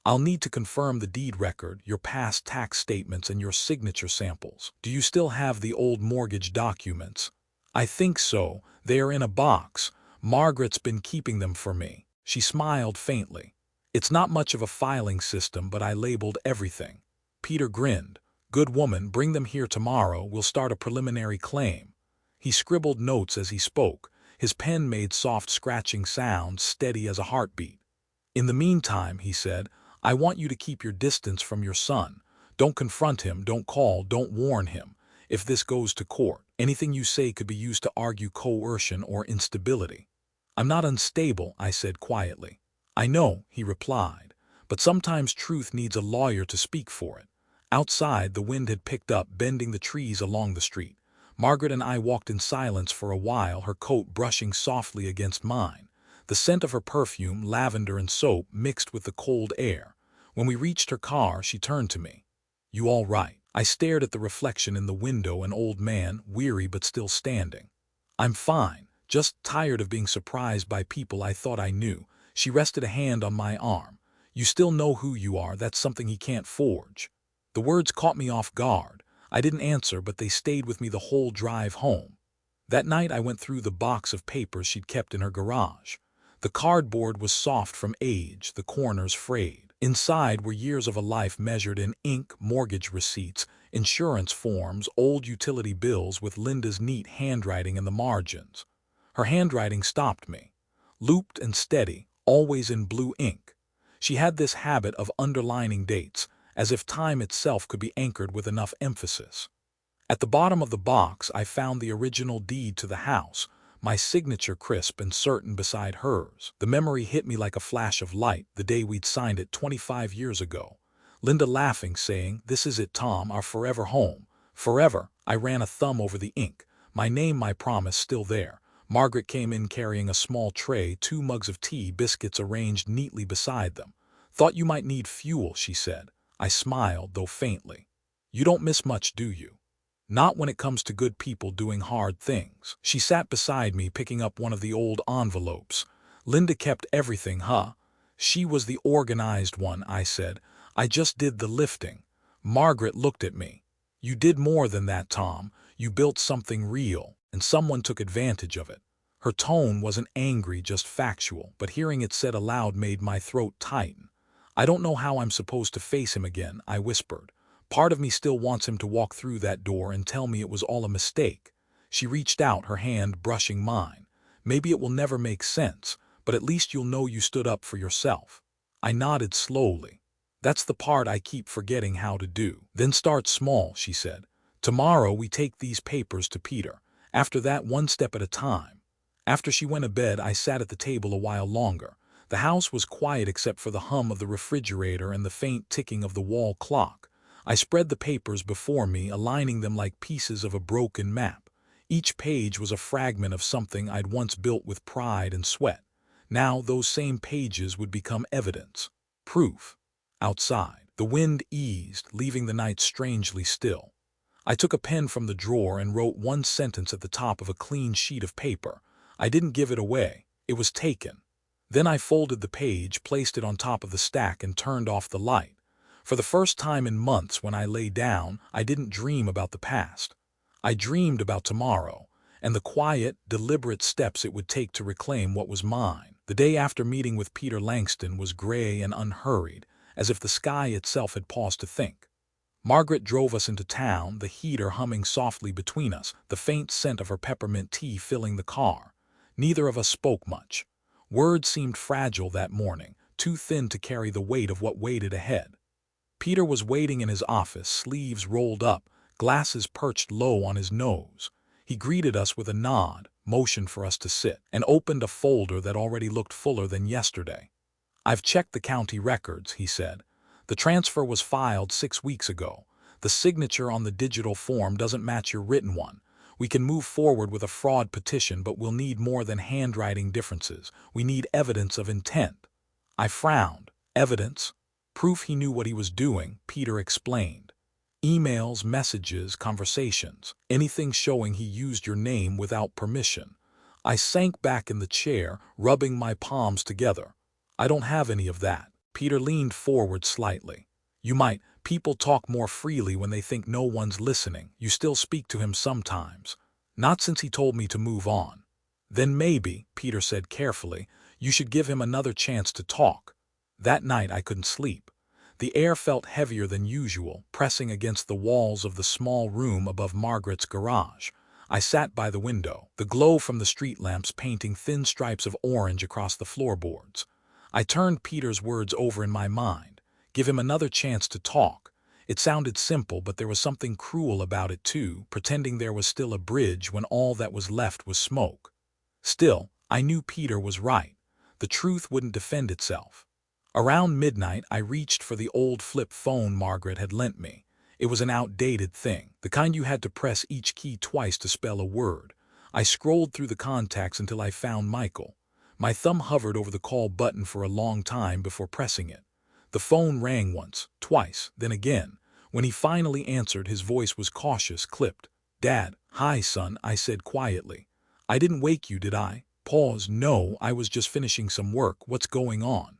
"I'll need to confirm the deed record, your past tax statements, and your signature samples. Do you still have the old mortgage documents?" "I think so. They are in a box. Margaret's been keeping them for me." She smiled faintly. "It's not much of a filing system, but I labeled everything." Peter grinned. "Good woman, bring them here tomorrow. We'll start a preliminary claim." He scribbled notes as he spoke. His pen made soft scratching sounds, steady as a heartbeat. "In the meantime," he said, "I want you to keep your distance from your son. Don't confront him, don't call, don't warn him. If this goes to court, anything you say could be used to argue coercion or instability." "I'm not unstable," I said quietly. "I know," he replied, "but sometimes truth needs a lawyer to speak for it." Outside, the wind had picked up, bending the trees along the street. Margaret and I walked in silence for a while, her coat brushing softly against mine. The scent of her perfume, lavender and soap, mixed with the cold air. When we reached her car, she turned to me. "You all right?" I stared at the reflection in the window, an old man, weary but still standing. "I'm fine, just tired of being surprised by people I thought I knew." She rested a hand on my arm. "You still know who you are. That's something he can't forge." The words caught me off guard. I didn't answer, but they stayed with me the whole drive home. That night I went through the box of papers she'd kept in her garage. The cardboard was soft from age, the corners frayed. Inside were years of a life measured in ink, mortgage receipts, insurance forms, old utility bills with Linda's neat handwriting in the margins. Her handwriting stopped me. Looped and steady, always in blue ink. She had this habit of underlining dates, as if time itself could be anchored with enough emphasis. At the bottom of the box I found the original deed to the house, my signature crisp and certain beside hers. The memory hit me like a flash of light, the day we'd signed it 25 years ago. Linda laughing, saying, "This is it, Tom, our forever home." Forever. I ran a thumb over the ink. My name, my promise, still there. Margaret came in carrying a small tray, 2 mugs of tea, biscuits arranged neatly beside them. "Thought you might need fuel," she said. I smiled, though faintly. "You don't miss much, do you?" "Not when it comes to good people doing hard things." She sat beside me, picking up one of the old envelopes. "Linda kept everything, huh?" "She was the organized one," I said. "I just did the lifting." Margaret looked at me. "You did more than that, Tom. You built something real, and someone took advantage of it." Her tone wasn't angry, just factual, but hearing it said aloud made my throat tighten. "I don't know how I'm supposed to face him again," I whispered. "Part of me still wants him to walk through that door and tell me it was all a mistake." She reached out, her hand brushing mine. "Maybe it will never make sense, but at least you'll know you stood up for yourself." I nodded slowly. "That's the part I keep forgetting how to do." "Then start small," she said. "Tomorrow we take these papers to Peter. After that, one step at a time." After she went to bed, I sat at the table a while longer. The house was quiet except for the hum of the refrigerator and the faint ticking of the wall clock. I spread the papers before me, aligning them like pieces of a broken map. Each page was a fragment of something I'd once built with pride and sweat. Now those same pages would become evidence. Proof. Outside, the wind eased, leaving the night strangely still. I took a pen from the drawer and wrote one sentence at the top of a clean sheet of paper. I didn't give it away. It was taken. Then I folded the page, placed it on top of the stack, and turned off the light. For the first time in months when I lay down, I didn't dream about the past. I dreamed about tomorrow, and the quiet, deliberate steps it would take to reclaim what was mine. The day after meeting with Peter Langston was gray and unhurried, as if the sky itself had paused to think. Margaret drove us into town, the heater humming softly between us, the faint scent of her peppermint tea filling the car. Neither of us spoke much. Words seemed fragile that morning, too thin to carry the weight of what waited ahead. Peter was waiting in his office, sleeves rolled up, glasses perched low on his nose. He greeted us with a nod, motioned for us to sit, and opened a folder that already looked fuller than yesterday. "I've checked the county records," he said. "The transfer was filed 6 weeks ago. The signature on the digital form doesn't match your written one. We can move forward with a fraud petition, but we'll need more than handwriting differences. We need evidence of intent." I frowned. Evidence? Proof he knew what he was doing, Peter explained. Emails, messages, conversations, anything showing he used your name without permission. I sank back in the chair, rubbing my palms together. "I don't have any of that." Peter leaned forward slightly. "You might. People talk more freely when they think no one's listening. You still speak to him sometimes." "Not since he told me to move on." "Then maybe," Peter said carefully, "you should give him another chance to talk." That night I couldn't sleep. The air felt heavier than usual, pressing against the walls of the small room above Margaret's garage. I sat by the window, the glow from the street lamps painting thin stripes of orange across the floorboards. I turned Peter's words over in my mind. Give him another chance to talk. It sounded simple, but there was something cruel about it too, pretending there was still a bridge when all that was left was smoke. Still, I knew Peter was right. The truth wouldn't defend itself. Around midnight, I reached for the old flip phone Margaret had lent me. It was an outdated thing, the kind you had to press each key twice to spell a word. I scrolled through the contacts until I found Michael. My thumb hovered over the call button for a long time before pressing it. The phone rang once, twice, then again. When he finally answered, his voice was cautious, clipped. "Dad." "Hi, son," I said quietly. "I didn't wake you, did I?" Pause. "No, I was just finishing some work. What's going on?"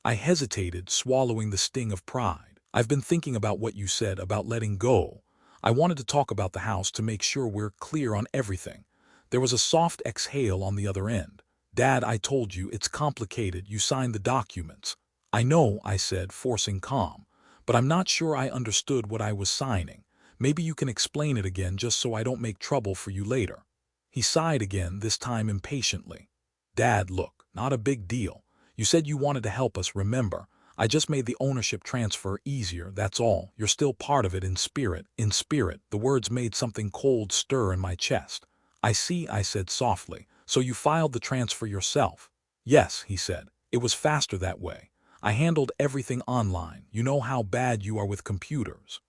I hesitated, swallowing the sting of pride. "I've been thinking about what you said about letting go. I wanted to talk about the house to make sure we're clear on everything." There was a soft exhale on the other end. "Dad, I told you, it's complicated. You signed the documents." "I know," I said, forcing calm. "But I'm not sure I understood what I was signing. Maybe you can explain it again just so I don't make trouble for you later." He sighed again, this time impatiently. "Dad, look, not a big deal. You said you wanted to help us, remember? I just made the ownership transfer easier, that's all. You're still part of it in spirit." In spirit, the words made something cold stir in my chest. "I see," I said softly. "So you filed the transfer yourself?" "Yes," he said. "It was faster that way. I handled everything online. You know how bad you are with computers."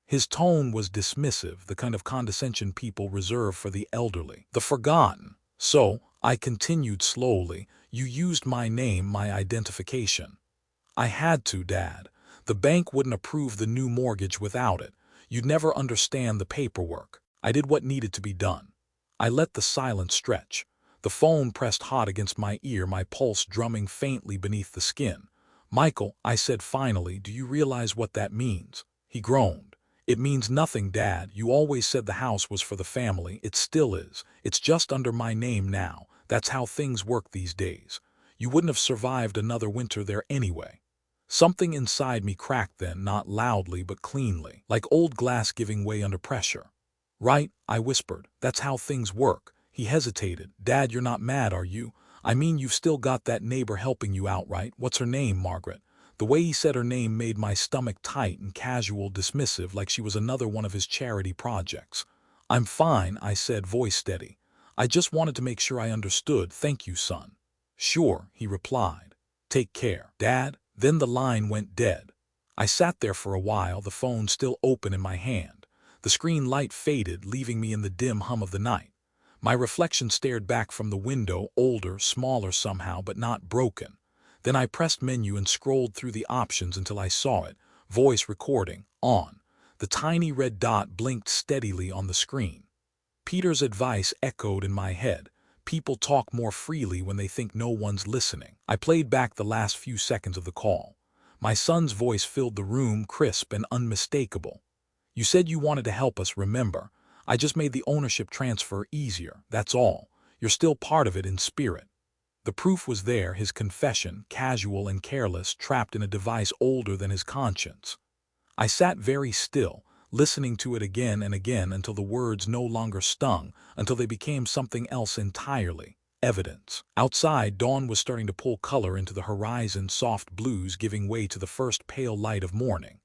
His tone was dismissive, the kind of condescension people reserve for the elderly, the forgotten. "So," I continued slowly, "you used my name, my identification." "I had to, Dad. The bank wouldn't approve the new mortgage without it. You'd never understand the paperwork. I did what needed to be done." I let the silence stretch. The phone pressed hot against my ear, my pulse drumming faintly beneath the skin. "Michael," I said finally, "do you realize what that means?" He groaned. "It means nothing, Dad. You always said the house was for the family. It still is. It's just under my name now. That's how things work these days. You wouldn't have survived another winter there anyway." Something inside me cracked then, not loudly but cleanly, like old glass giving way under pressure. "Right," I whispered. "That's how things work." He hesitated. "Dad, you're not mad, are you? I mean, you've still got that neighbor helping you out, right? What's her name, Margaret?" The way he said her name made my stomach tight and casual, dismissive, like she was another one of his charity projects. "I'm fine," I said, voice steady. "I just wanted to make sure I understood. Thank you, son." "Sure," he replied. "Take care, Dad." Then the line went dead. I sat there for a while, the phone still open in my hand. The screen light faded, leaving me in the dim hum of the night. My reflection stared back from the window, older, smaller somehow, but not broken. Then I pressed menu and scrolled through the options until I saw it. Voice recording, on. The tiny red dot blinked steadily on the screen. Peter's advice echoed in my head. People talk more freely when they think no one's listening. I played back the last few seconds of the call. My son's voice filled the room, crisp and unmistakable. "You said you wanted to help us, remember? I just made the ownership transfer easier, that's all. You're still part of it in spirit." The proof was there, his confession, casual and careless, trapped in a device older than his conscience. I sat very still, listening to it again and again until the words no longer stung, until they became something else entirely: evidence. Outside, dawn was starting to pull color into the horizon, soft blues giving way to the first pale light of morning.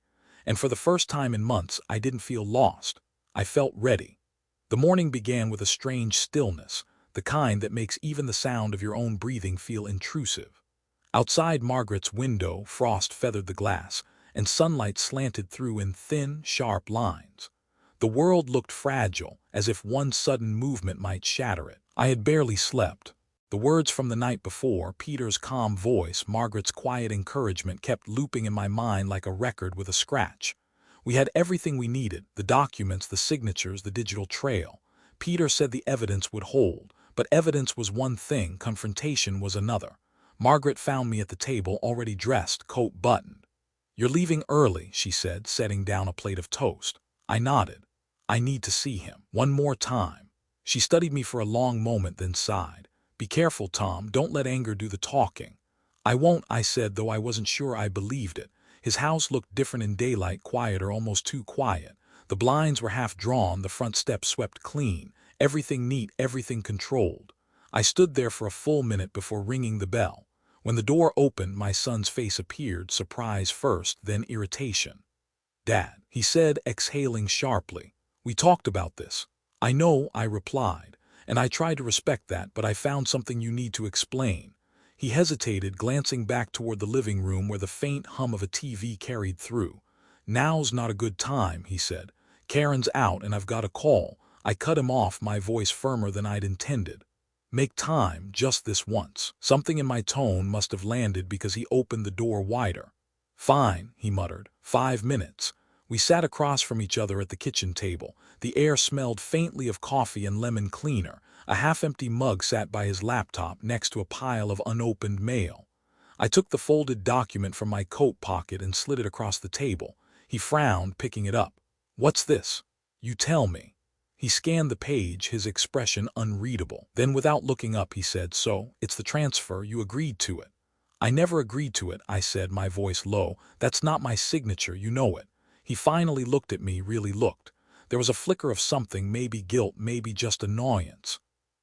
And for the first time in months, I didn't feel lost. I felt ready. The morning began with a strange stillness, the kind that makes even the sound of your own breathing feel intrusive. Outside Margaret's window, frost feathered the glass, and sunlight slanted through in thin, sharp lines. The world looked fragile, as if one sudden movement might shatter it. I had barely slept. The words from the night before, Peter's calm voice, Margaret's quiet encouragement, kept looping in my mind like a record with a scratch. We had everything we needed: the documents, the signatures, the digital trail. Peter said the evidence would hold, but evidence was one thing, confrontation was another. Margaret found me at the table, already dressed, coat buttoned. "You're leaving early," she said, setting down a plate of toast. I nodded. "I need to see him. One more time." She studied me for a long moment, then sighed. "Be careful, Tom. Don't let anger do the talking." "I won't," I said, though I wasn't sure I believed it. His house looked different in daylight, quieter, almost too quiet. The blinds were half drawn, the front steps swept clean. Everything neat, everything controlled. I stood there for a full minute before ringing the bell. When the door opened, my son's face appeared, surprise first, then irritation. "Dad," he said, exhaling sharply. "We talked about this." "I know," I replied, "and I tried to respect that, but I found something you need to explain." He hesitated, glancing back toward the living room where the faint hum of a TV carried through. "Now's not a good time," he said. "Karen's out and I've got a call." I cut him off, my voice firmer than I'd intended. "Make time, just this once." Something in my tone must have landed because he opened the door wider. "Fine," he muttered. 5 minutes. We sat across from each other at the kitchen table. The air smelled faintly of coffee and lemon cleaner. A half-empty mug sat by his laptop next to a pile of unopened mail. I took the folded document from my coat pocket and slid it across the table. He frowned, picking it up. "What's this?" "You tell me." He scanned the page, his expression unreadable. Then, without looking up, he said, "So, it's the transfer, you agreed to it." "I never agreed to it," I said, my voice low. "That's not my signature, you know it." He finally looked at me, really looked. There was a flicker of something, maybe guilt, maybe just annoyance.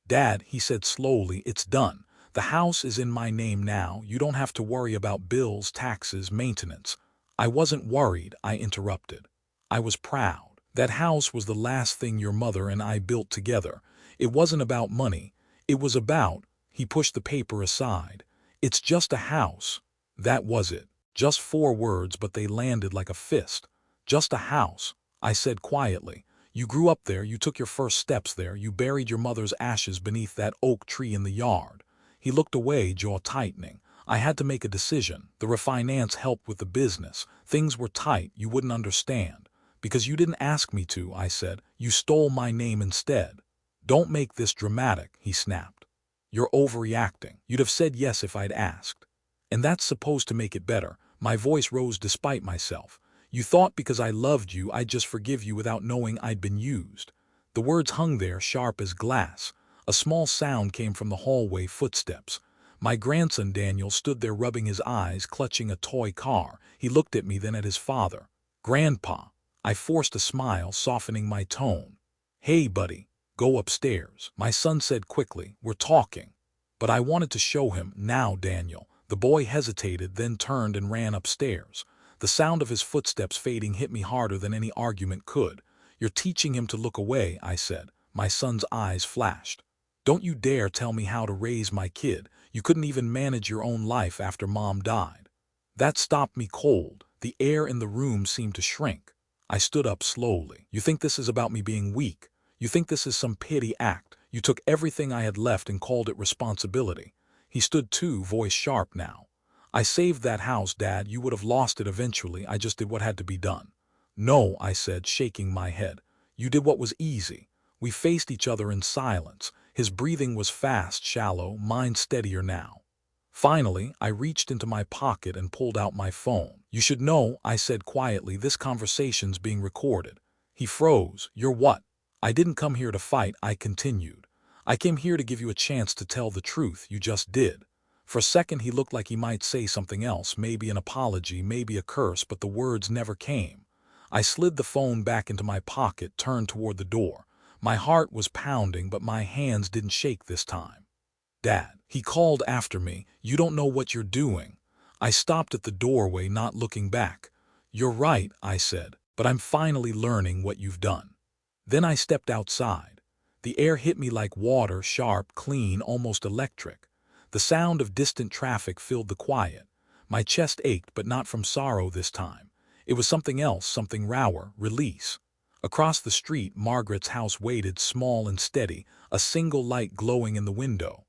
"Dad," he said slowly, "it's done. The house is in my name now. You don't have to worry about bills, taxes, maintenance." "I wasn't worried," I interrupted. "I was proud. That house was the last thing your mother and I built together. It wasn't about money. It was about—" He pushed the paper aside. "It's just a house." That was it. Just 4 words, but they landed like a fist. "Just a house," I said quietly. "You grew up there, you took your first steps there, you buried your mother's ashes beneath that oak tree in the yard." He looked away, jaw tightening. I had to make a decision. The refinance helped with the business. Things were tight, you wouldn't understand. "Because you didn't ask me to," I said. "You stole my name instead." "Don't make this dramatic," he snapped. "You're overreacting. You'd have said yes if I'd asked." "And that's supposed to make it better." My voice rose despite myself. "You thought because I loved you I'd just forgive you without knowing I'd been used." The words hung there, sharp as glass. A small sound came from the hallway, footsteps. My grandson Daniel stood there, rubbing his eyes, clutching a toy car. He looked at me, then at his father. "Grandpa." I forced a smile, softening my tone. "Hey, buddy, go upstairs," my son said quickly. "We're talking." But I wanted to show him. "Now, Daniel." The boy hesitated, then turned and ran upstairs. The sound of his footsteps fading hit me harder than any argument could. "You're teaching him to look away," I said. My son's eyes flashed. "Don't you dare tell me how to raise my kid. You couldn't even manage your own life after Mom died." That stopped me cold. The air in the room seemed to shrink. I stood up slowly. "You think this is about me being weak? You think this is some pity act? You took everything I had left and called it responsibility." He stood too, voice sharp now. "I saved that house, Dad. You would have lost it eventually. I just did what had to be done." "No," I said, shaking my head. "You did what was easy." We faced each other in silence. His breathing was fast, shallow, mine steadier now. Finally, I reached into my pocket and pulled out my phone. "You should know," I said quietly, "this conversation's being recorded." He froze. "You're what?" "I didn't come here to fight," I continued. "I came here to give you a chance to tell the truth. You just did." For a second he looked like he might say something else, maybe an apology, maybe a curse, but the words never came. I slid the phone back into my pocket, turned toward the door. My heart was pounding, but my hands didn't shake this time. "Dad," he called after me, "you don't know what you're doing." I stopped at the doorway, not looking back. "You're right," I said, "but I'm finally learning what you've done." Then I stepped outside. The air hit me like water, sharp, clean, almost electric. The sound of distant traffic filled the quiet. My chest ached, but not from sorrow this time. It was something else, something rawer, release. Across the street, Margaret's house waited, small and steady, a single light glowing in the window.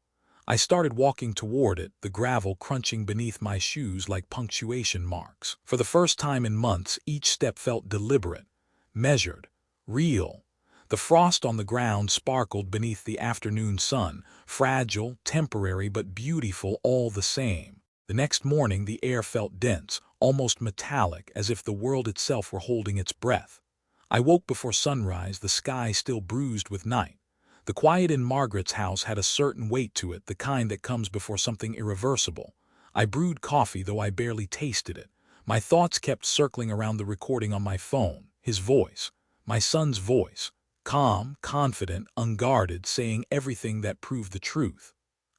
I started walking toward it, the gravel crunching beneath my shoes like punctuation marks. For the first time in months, each step felt deliberate, measured, real. The frost on the ground sparkled beneath the afternoon sun, fragile, temporary, but beautiful all the same. The next morning the air felt dense, almost metallic, as if the world itself were holding its breath. I woke before sunrise, the sky still bruised with night. The quiet in Margaret's house had a certain weight to it, the kind that comes before something irreversible. I brewed coffee, though I barely tasted it. My thoughts kept circling around the recording on my phone, his voice, my son's voice, calm, confident, unguarded, saying everything that proved the truth.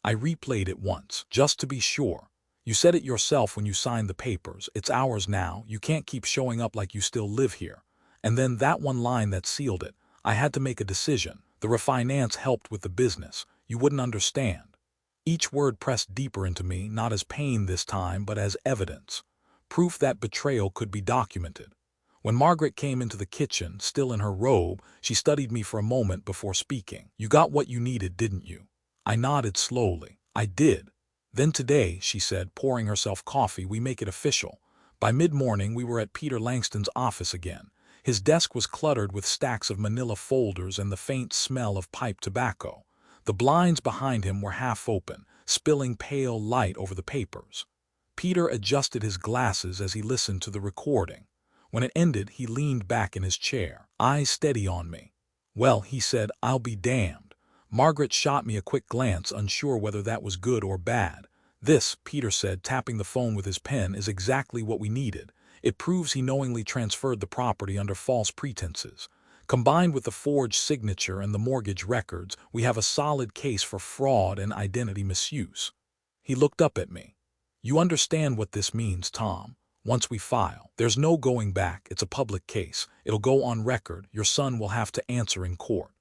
I replayed it once, just to be sure. "You said it yourself when you signed the papers. It's ours now. You can't keep showing up like you still live here." And then that one line that sealed it. I had to make a decision. The refinance helped with the business. You wouldn't understand. Each word pressed deeper into me, not as pain this time, but as evidence. Proof that betrayal could be documented. When Margaret came into the kitchen, still in her robe, she studied me for a moment before speaking. "You got what you needed, didn't you?" I nodded slowly. "I did." "Then today," she said, pouring herself coffee, "we make it official." By mid-morning we were at Peter Langston's office again. His desk was cluttered with stacks of manila folders and the faint smell of pipe tobacco. The blinds behind him were half open, spilling pale light over the papers. Peter adjusted his glasses as he listened to the recording. When it ended, he leaned back in his chair, eyes steady on me. "Well," he said, "I'll be damned." Margaret shot me a quick glance, unsure whether that was good or bad. "This," Peter said, tapping the phone with his pen, "is exactly what we needed. It proves he knowingly transferred the property under false pretenses. Combined with the forged signature and the mortgage records, we have a solid case for fraud and identity misuse." He looked up at me. "You understand what this means, Tom. Once we file, there's no going back. It's a public case. It'll go on record. Your son will have to answer in court."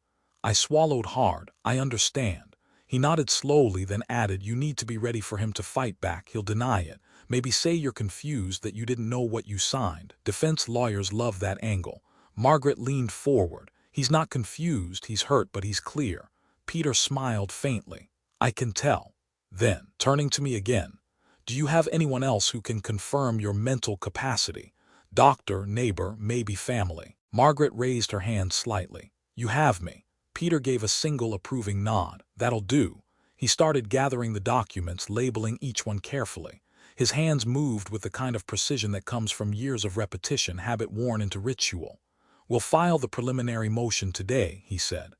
I swallowed hard. "I understand." He nodded slowly, then added, "You need to be ready for him to fight back. He'll deny it. Maybe say you're confused, that you didn't know what you signed. Defense lawyers love that angle." Margaret leaned forward. "He's not confused, he's hurt, but he's clear." Peter smiled faintly. "I can tell." Then, turning to me again, "Do you have anyone else who can confirm your mental capacity? Doctor, neighbor, maybe family?" Margaret raised her hand slightly. "You have me." Peter gave a single approving nod. "That'll do." He started gathering the documents, labeling each one carefully. His hands moved with the kind of precision that comes from years of repetition, habit worn into ritual. "We'll file the preliminary motion today," he said.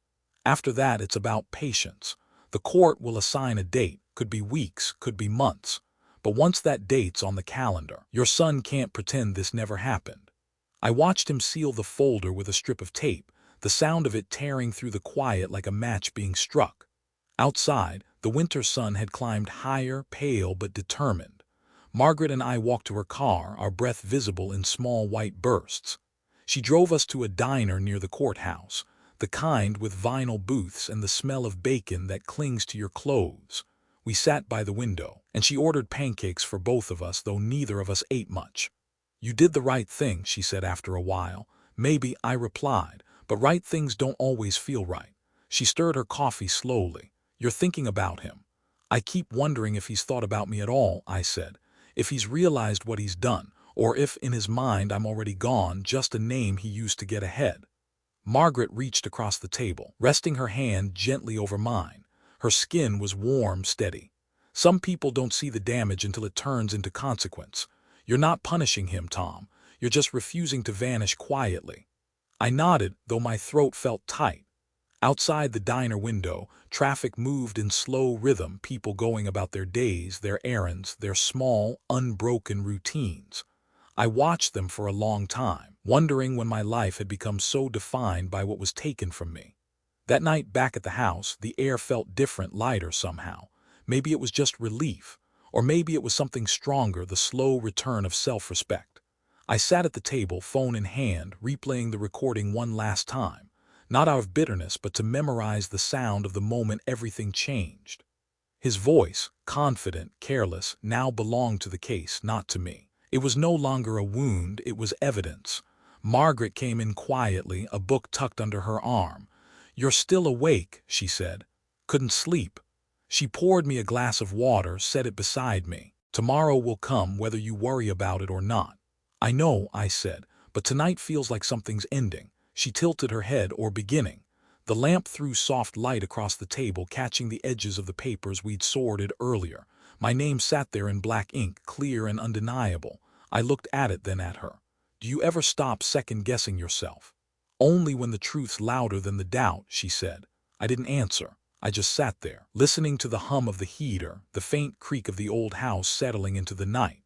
"After that, it's about patience. The court will assign a date. Could be weeks, could be months. But once that date's on the calendar, your son can't pretend this never happened." I watched him seal the folder with a strip of tape, the sound of it tearing through the quiet like a match being struck. Outside, the winter sun had climbed higher, pale but determined. Margaret and I walked to her car, our breath visible in small white bursts. She drove us to a diner near the courthouse, the kind with vinyl booths and the smell of bacon that clings to your clothes. We sat by the window, and she ordered pancakes for both of us, though neither of us ate much. "You did the right thing," she said after a while. "Maybe," I replied, "but right things don't always feel right." She stirred her coffee slowly. "You're thinking about him." "I keep wondering if he's thought about me at all," I said. "If he's realized what he's done, or if in his mind I'm already gone, just a name he used to get ahead." Margaret reached across the table, resting her hand gently over mine. Her skin was warm, steady. Some people don't see the damage until it turns into consequence. You're not punishing him, Tom. You're just refusing to vanish quietly. I nodded, though my throat felt tight. Outside the diner window, traffic moved in slow rhythm, people going about their days, their errands, their small, unbroken routines. I watched them for a long time, wondering when my life had become so defined by what was taken from me. That night back at the house, the air felt different, lighter somehow. Maybe it was just relief, or maybe it was something stronger, the slow return of self-respect. I sat at the table, phone in hand, replaying the recording one last time, not out of bitterness but to memorize the sound of the moment everything changed. His voice, confident, careless, now belonged to the case, not to me. It was no longer a wound, it was evidence. Margaret came in quietly, a book tucked under her arm. "You're still awake," she said. "Couldn't sleep." She poured me a glass of water, set it beside me. "Tomorrow will come whether you worry about it or not." "I know," I said, "but tonight feels like something's ending." She tilted her head, "or beginning." The lamp threw soft light across the table, catching the edges of the papers we'd sorted earlier. My name sat there in black ink, clear and undeniable. I looked at it, then at her. "Do you ever stop second-guessing yourself?" "Only when the truth's louder than the doubt," she said. I didn't answer. I just sat there, listening to the hum of the heater, the faint creak of the old house settling into the night.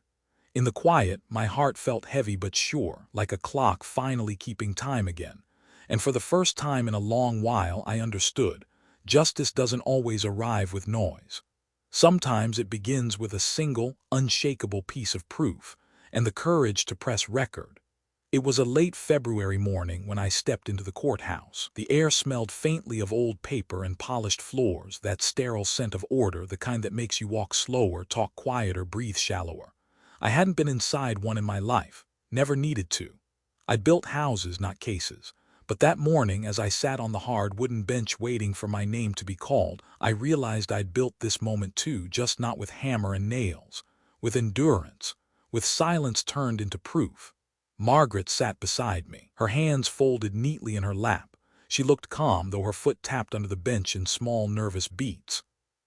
In the quiet, my heart felt heavy but sure, like a clock finally keeping time again. And for the first time in a long while, I understood. Justice doesn't always arrive with noise. Sometimes it begins with a single, unshakable piece of proof, and the courage to press record. It was a late February morning when I stepped into the courthouse. The air smelled faintly of old paper and polished floors, that sterile scent of order, the kind that makes you walk slower, talk quieter, breathe shallower. I hadn't been inside one in my life, never needed to. I'd built houses, not cases. But that morning, as I sat on the hard wooden bench waiting for my name to be called, I realized I'd built this moment too, just not with hammer and nails, with endurance, with silence turned into proof. Margaret sat beside me, her hands folded neatly in her lap. She looked calm, though her foot tapped under the bench in small, nervous beats.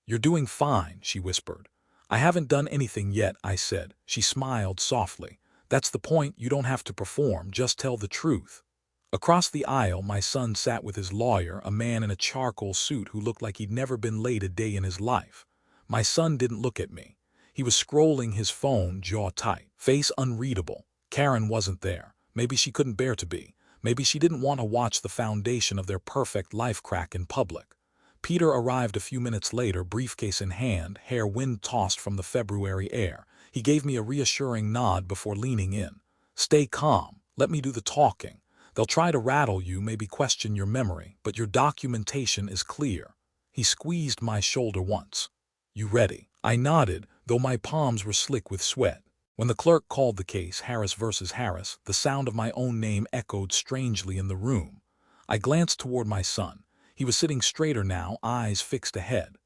"You're doing fine," she whispered. "I haven't done anything yet," I said. She smiled softly. "That's the point, you don't have to perform, just tell the truth." Across the aisle, my son sat with his lawyer, a man in a charcoal suit who looked like he'd never been late a day in his life. My son didn't look at me. He was scrolling his phone, jaw tight, face unreadable. Karen wasn't there. Maybe she couldn't bear to be. Maybe she didn't want to watch the foundation of their perfect life crack in public. Peter arrived a few minutes later, briefcase in hand, hair wind-tossed from the February air. He gave me a reassuring nod before leaning in. "Stay calm. Let me do the talking. They'll try to rattle you, maybe question your memory, but your documentation is clear." He squeezed my shoulder once. "You ready?" I nodded, though my palms were slick with sweat. When the clerk called the case, Harris versus Harris, the sound of my own name echoed strangely in the room. I glanced toward my son. He was sitting straighter now, eyes fixed ahead.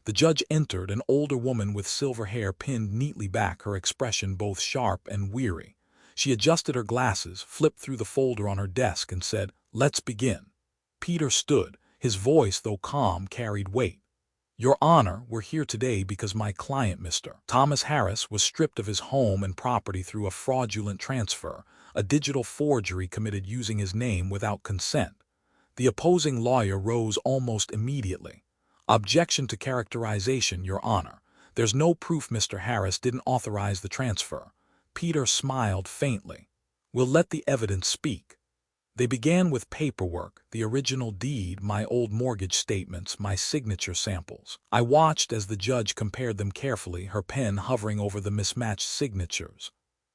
The judge entered, an older woman with silver hair pinned neatly back, her expression both sharp and weary. She adjusted her glasses, flipped through the folder on her desk, and said, "Let's begin." Peter stood. His voice, though calm, carried weight. "Your Honor, we're here today because my client, Mr. Thomas Harris, was stripped of his home and property through a fraudulent transfer, a digital forgery committed using his name without consent." The opposing lawyer rose almost immediately. "Objection to characterization, Your Honor. There's no proof Mr. Harris didn't authorize the transfer." Peter smiled faintly. "We'll let the evidence speak." They began with paperwork, the original deed, my old mortgage statements, my signature samples. I watched as the judge compared them carefully, her pen hovering over the mismatched signatures.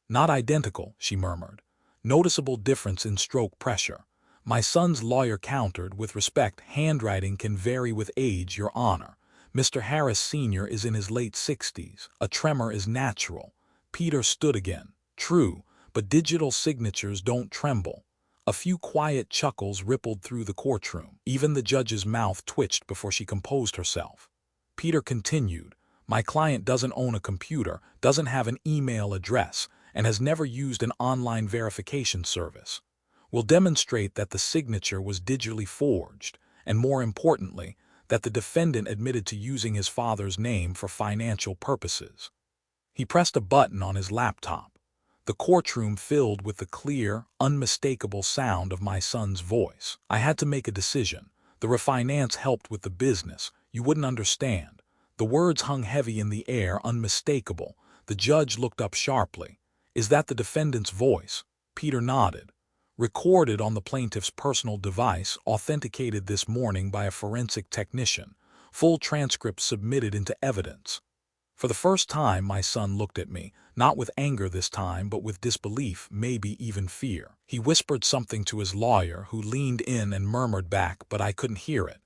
"Not identical," she murmured. "Noticeable difference in stroke pressure." My son's lawyer countered, "With respect, handwriting can vary with age, Your Honor. Mr. Harris Sr. is in his late 60s. A tremor is natural." Peter stood again. "True, but digital signatures don't tremble." A few quiet chuckles rippled through the courtroom. Even the judge's mouth twitched before she composed herself. Peter continued, "My client doesn't own a computer, doesn't have an email address, and has never used an online verification service. We'll demonstrate that the signature was digitally forged, and more importantly, that the defendant admitted to using his father's name for financial purposes. He pressed a button on his laptop. The courtroom filled with the clear, unmistakable sound of my son's voice. I had to make a decision. The refinance helped with the business. You wouldn't understand. The words hung heavy in the air, unmistakable. The judge looked up sharply. Is that the defendant's voice? Peter nodded. Recorded on the plaintiff's personal device, authenticated this morning by a forensic technician. Full transcript submitted into evidence. For the first time, my son looked at me, not with anger this time, but with disbelief, maybe even fear. He whispered something to his lawyer, who leaned in and murmured back, but I couldn't hear it.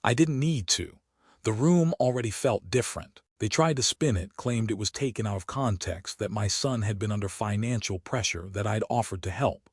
I didn't need to. The room already felt different. They tried to spin it, claimed it was taken out of context, that my son had been under financial pressure, that I'd offered to help.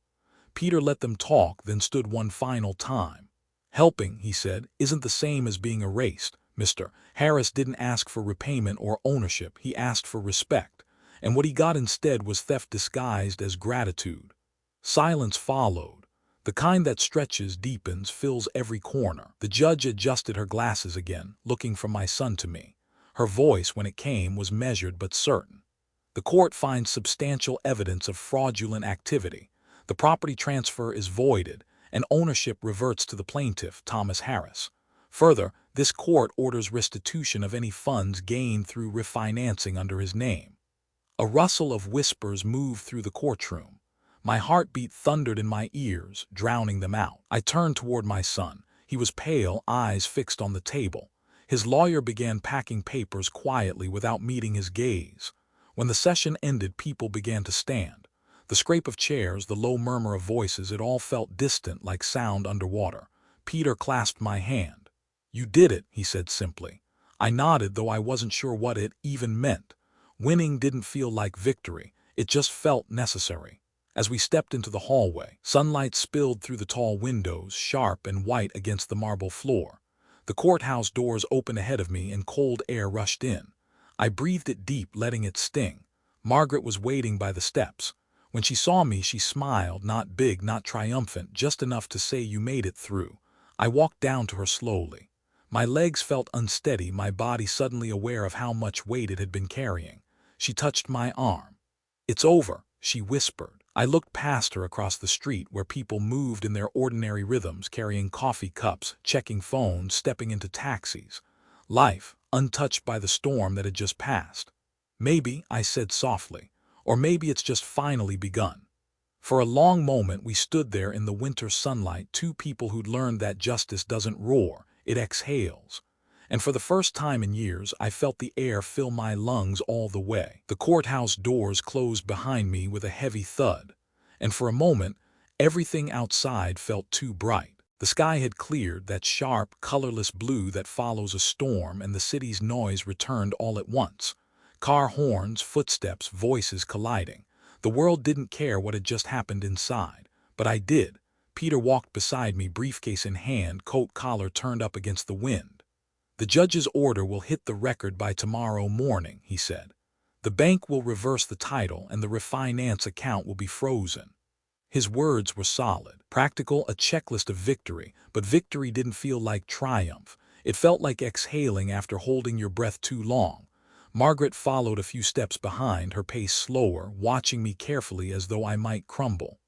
Peter let them talk, then stood one final time. Helping, he said, isn't the same as being erased. Mr. Harris didn't ask for repayment or ownership, he asked for respect, and what he got instead was theft disguised as gratitude. Silence followed, the kind that stretches, deepens, fills every corner. The judge adjusted her glasses again, looking from my son to me. Her voice, when it came, was measured but certain. The court finds substantial evidence of fraudulent activity. The property transfer is voided, and ownership reverts to the plaintiff, Thomas Harris. Further, this court orders restitution of any funds gained through refinancing under his name. A rustle of whispers moved through the courtroom. My heartbeat thundered in my ears, drowning them out. I turned toward my son. He was pale, eyes fixed on the table. His lawyer began packing papers quietly without meeting his gaze. When the session ended, people began to stand. The scrape of chairs, the low murmur of voices, it all felt distant, like sound underwater. Peter clasped my hand. You did it, he said simply. I nodded, though I wasn't sure what it even meant. Winning didn't feel like victory. It just felt necessary. As we stepped into the hallway, sunlight spilled through the tall windows, sharp and white against the marble floor. The courthouse doors opened ahead of me and cold air rushed in. I breathed it deep, letting it sting. Margaret was waiting by the steps. When she saw me, she smiled, not big, not triumphant, just enough to say, "You made it through." I walked down to her slowly. My legs felt unsteady, my body suddenly aware of how much weight it had been carrying. She touched my arm. "It's over," she whispered. I looked past her across the street, where people moved in their ordinary rhythms, carrying coffee cups, checking phones, stepping into taxis. Life, untouched by the storm that had just passed. "Maybe," I said softly, "or maybe it's just finally begun." For a long moment we stood there in the winter sunlight, two people who'd learned that justice doesn't roar, it exhales. And for the first time in years, I felt the air fill my lungs all the way. The courthouse doors closed behind me with a heavy thud, and for a moment, everything outside felt too bright. The sky had cleared, that sharp, colorless blue that follows a storm, and the city's noise returned all at once. Car horns, footsteps, voices colliding. The world didn't care what had just happened inside, but I did. Peter walked beside me, briefcase in hand, coat collar turned up against the wind. "The judge's order will hit the record by tomorrow morning," he said. "The bank will reverse the title and the refinance account will be frozen." His words were solid, practical, a checklist of victory, but victory didn't feel like triumph. It felt like exhaling after holding your breath too long. Margaret followed a few steps behind, her pace slower, watching me carefully as though I might crumble.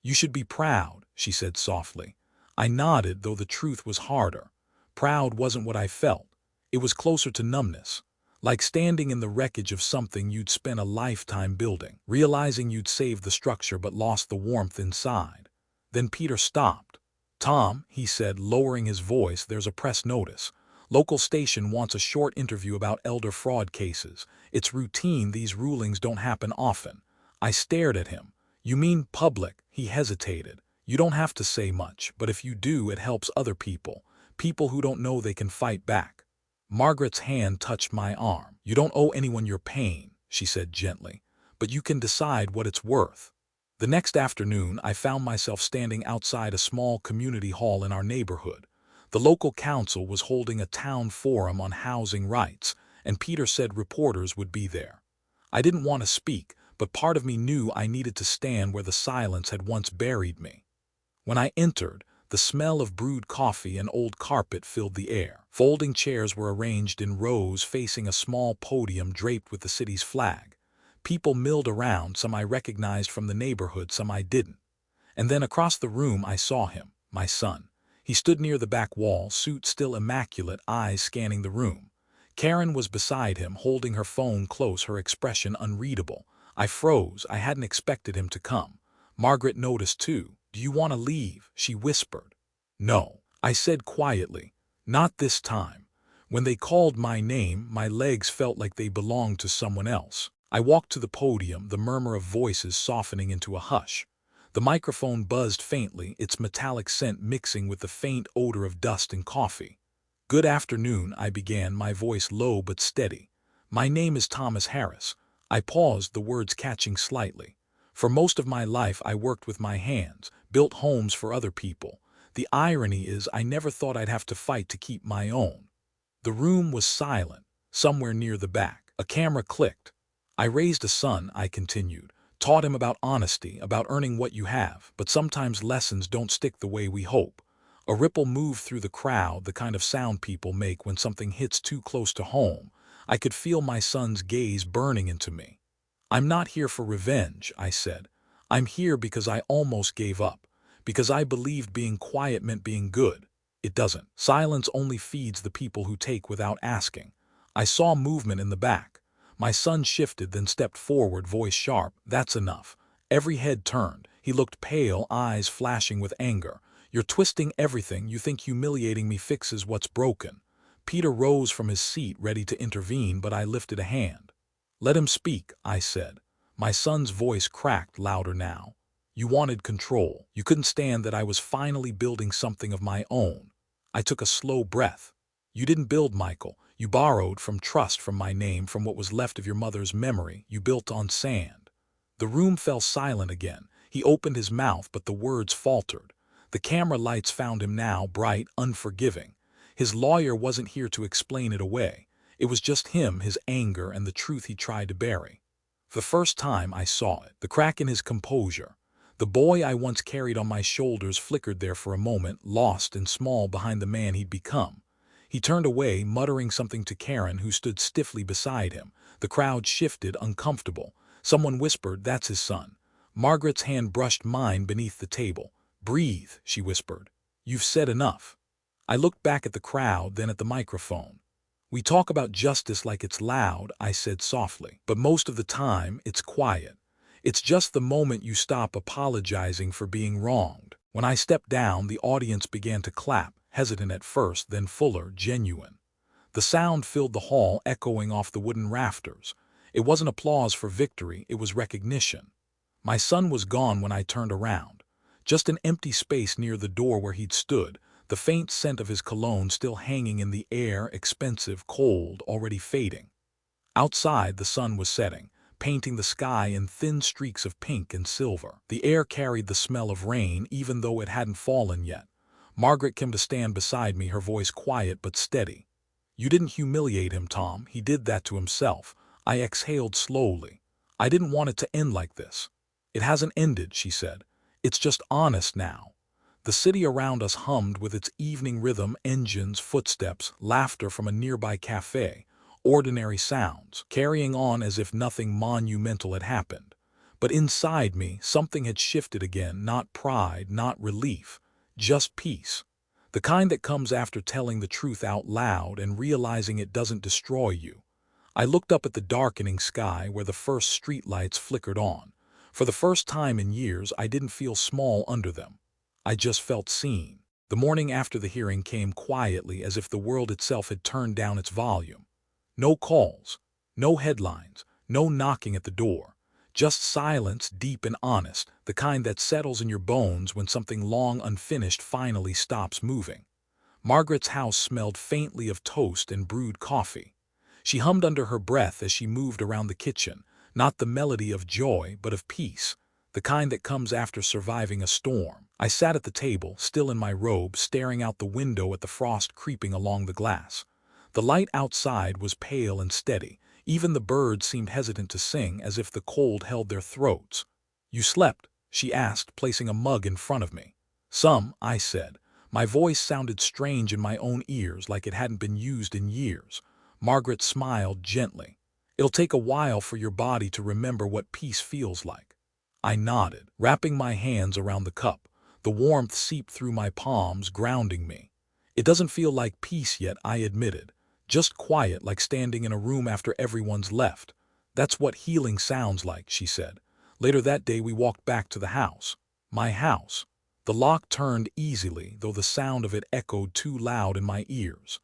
"You should be proud," she said softly. I nodded, though the truth was harder. Proud wasn't what I felt. It was closer to numbness, like standing in the wreckage of something you'd spent a lifetime building, realizing you'd saved the structure but lost the warmth inside. Then Peter stopped. "Tom," he said, lowering his voice, "there's a press notice. Local station wants a short interview about elder fraud cases. It's routine, these rulings don't happen often." I stared at him. "You mean public?" He hesitated. "You don't have to say much, but if you do, it helps other people. People who don't know they can fight back." Margaret's hand touched my arm. "You don't owe anyone your pain," she said gently, "but you can decide what it's worth." The next afternoon, I found myself standing outside a small community hall in our neighborhood. The local council was holding a town forum on housing rights, and Peter said reporters would be there. I didn't want to speak, but part of me knew I needed to stand where the silence had once buried me. When I entered, The smell of brewed coffee and old carpet filled the air. Folding chairs were arranged in rows facing a small podium draped with the city's flag. People milled around, some I recognized from the neighborhood, some I didn't. And then across the room I saw him, my son. He stood near the back wall, suit still immaculate, eyes scanning the room. Karen was beside him, holding her phone close, her expression unreadable. I froze. I hadn't expected him to come. Margaret noticed too. "Do you want to leave?" she whispered. "No," I said quietly. "Not this time." When they called my name, my legs felt like they belonged to someone else. I walked to the podium, the murmur of voices softening into a hush. The microphone buzzed faintly, its metallic scent mixing with the faint odor of dust and coffee. "Good afternoon," I began, my voice low but steady. "My name is Thomas Harris." I paused, the words catching slightly. "For most of my life I worked with my hands, built homes for other people. The irony is I never thought I'd have to fight to keep my own." The room was silent. Somewhere near the back, a camera clicked. "I raised a son," I continued. "Taught him about honesty, about earning what you have, but sometimes lessons don't stick the way we hope." A ripple moved through the crowd, the kind of sound people make when something hits too close to home. I could feel my son's gaze burning into me. "I'm not here for revenge," I said. "I'm here because I almost gave up, because I believed being quiet meant being good. It doesn't. Silence only feeds the people who take without asking." I saw movement in the back. My son shifted, then stepped forward, voice sharp. "That's enough." Every head turned. He looked pale, eyes flashing with anger. "You're twisting everything. You think humiliating me fixes what's broken." Peter rose from his seat, ready to intervene, but I lifted a hand. "Let him speak," I said. My son's voice cracked, louder now. "You wanted control. You couldn't stand that I was finally building something of my own." I took a slow breath. "You didn't build, Michael. You borrowed from trust, from my name, from what was left of your mother's memory. You built on sand." The room fell silent again. He opened his mouth, but the words faltered. The camera lights found him now, bright, unforgiving. His lawyer wasn't here to explain it away. It was just him, his anger, and the truth he tried to bury. For the first time I saw it, the crack in his composure. The boy I once carried on my shoulders flickered there for a moment, lost and small behind the man he'd become. He turned away, muttering something to Karen, who stood stiffly beside him. The crowd shifted, uncomfortable. Someone whispered, "That's his son." Margaret's hand brushed mine beneath the table. "Breathe," she whispered. "You've said enough." I looked back at the crowd, then at the microphone. "We talk about justice like it's loud," I said softly, "but most of the time it's quiet. It's just the moment you stop apologizing for being wronged." When I stepped down, the audience began to clap, hesitant at first, then fuller, genuine. The sound filled the hall, echoing off the wooden rafters. It wasn't applause for victory, it was recognition. My son was gone when I turned around. Just an empty space near the door where he'd stood, the faint scent of his cologne still hanging in the air, expensive, cold, already fading. Outside, the sun was setting, painting the sky in thin streaks of pink and silver. The air carried the smell of rain, even though it hadn't fallen yet. Margaret came to stand beside me, her voice quiet but steady. "You didn't humiliate him, Tom. He did that to himself." I exhaled slowly. "I didn't want it to end like this." "It hasn't ended," she said. "It's just honest now." The city around us hummed with its evening rhythm, engines, footsteps, laughter from a nearby cafe, ordinary sounds, carrying on as if nothing monumental had happened. But inside me, something had shifted again, not pride, not relief, just peace. The kind that comes after telling the truth out loud and realizing it doesn't destroy you. I looked up at the darkening sky where the first streetlights flickered on. For the first time in years, I didn't feel small under them. I just felt seen. The morning after the hearing came quietly, as if the world itself had turned down its volume. No calls, no headlines, no knocking at the door. Just silence, deep and honest, the kind that settles in your bones when something long unfinished finally stops moving. Margaret's house smelled faintly of toast and brewed coffee. She hummed under her breath as she moved around the kitchen, not the melody of joy, but of peace, the kind that comes after surviving a storm. I sat at the table, still in my robe, staring out the window at the frost creeping along the glass. The light outside was pale and steady. Even the birds seemed hesitant to sing, as if the cold held their throats. "You slept?" she asked, placing a mug in front of me. "Some," I said. My voice sounded strange in my own ears, like it hadn't been used in years. Margaret smiled gently. "It'll take a while for your body to remember what peace feels like." I nodded, wrapping my hands around the cup. The warmth seeped through my palms, grounding me. "It doesn't feel like peace yet," I admitted. "Just quiet, like standing in a room after everyone's left." "That's what healing sounds like," she said. Later that day we walked back to the house. My house. The lock turned easily, though the sound of it echoed too loud in my ears.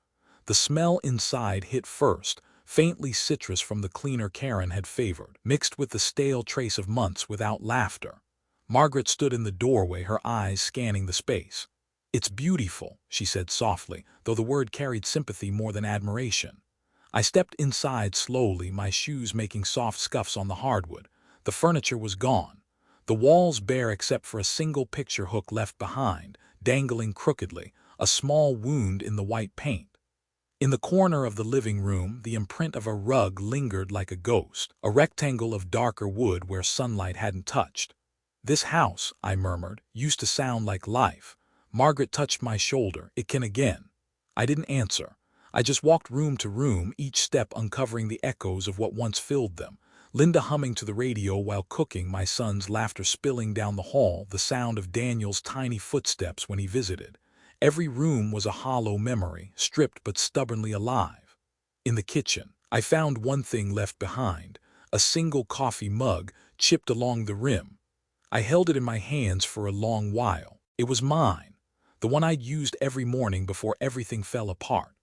The smell inside hit first, faintly citrus from the cleaner Karen had favored, mixed with the stale trace of months without laughter. Margaret stood in the doorway, her eyes scanning the space. "It's beautiful," she said softly, though the word carried sympathy more than admiration. I stepped inside slowly, my shoes making soft scuffs on the hardwood. The furniture was gone. The walls bare except for a single picture hook left behind, dangling crookedly, a small wound in the white paint. In the corner of the living room, the imprint of a rug lingered like a ghost, a rectangle of darker wood where sunlight hadn't touched. "This house," I murmured, "used to sound like life." Margaret touched my shoulder. "It can again." I didn't answer. I just walked room to room, each step uncovering the echoes of what once filled them. Linda humming to the radio while cooking, my son's laughter spilling down the hall, the sound of Daniel's tiny footsteps when he visited. Every room was a hollow memory, stripped but stubbornly alive. In the kitchen, I found one thing left behind, a single coffee mug, chipped along the rim. I held it in my hands for a long while. It was mine, the one I'd used every morning before everything fell apart.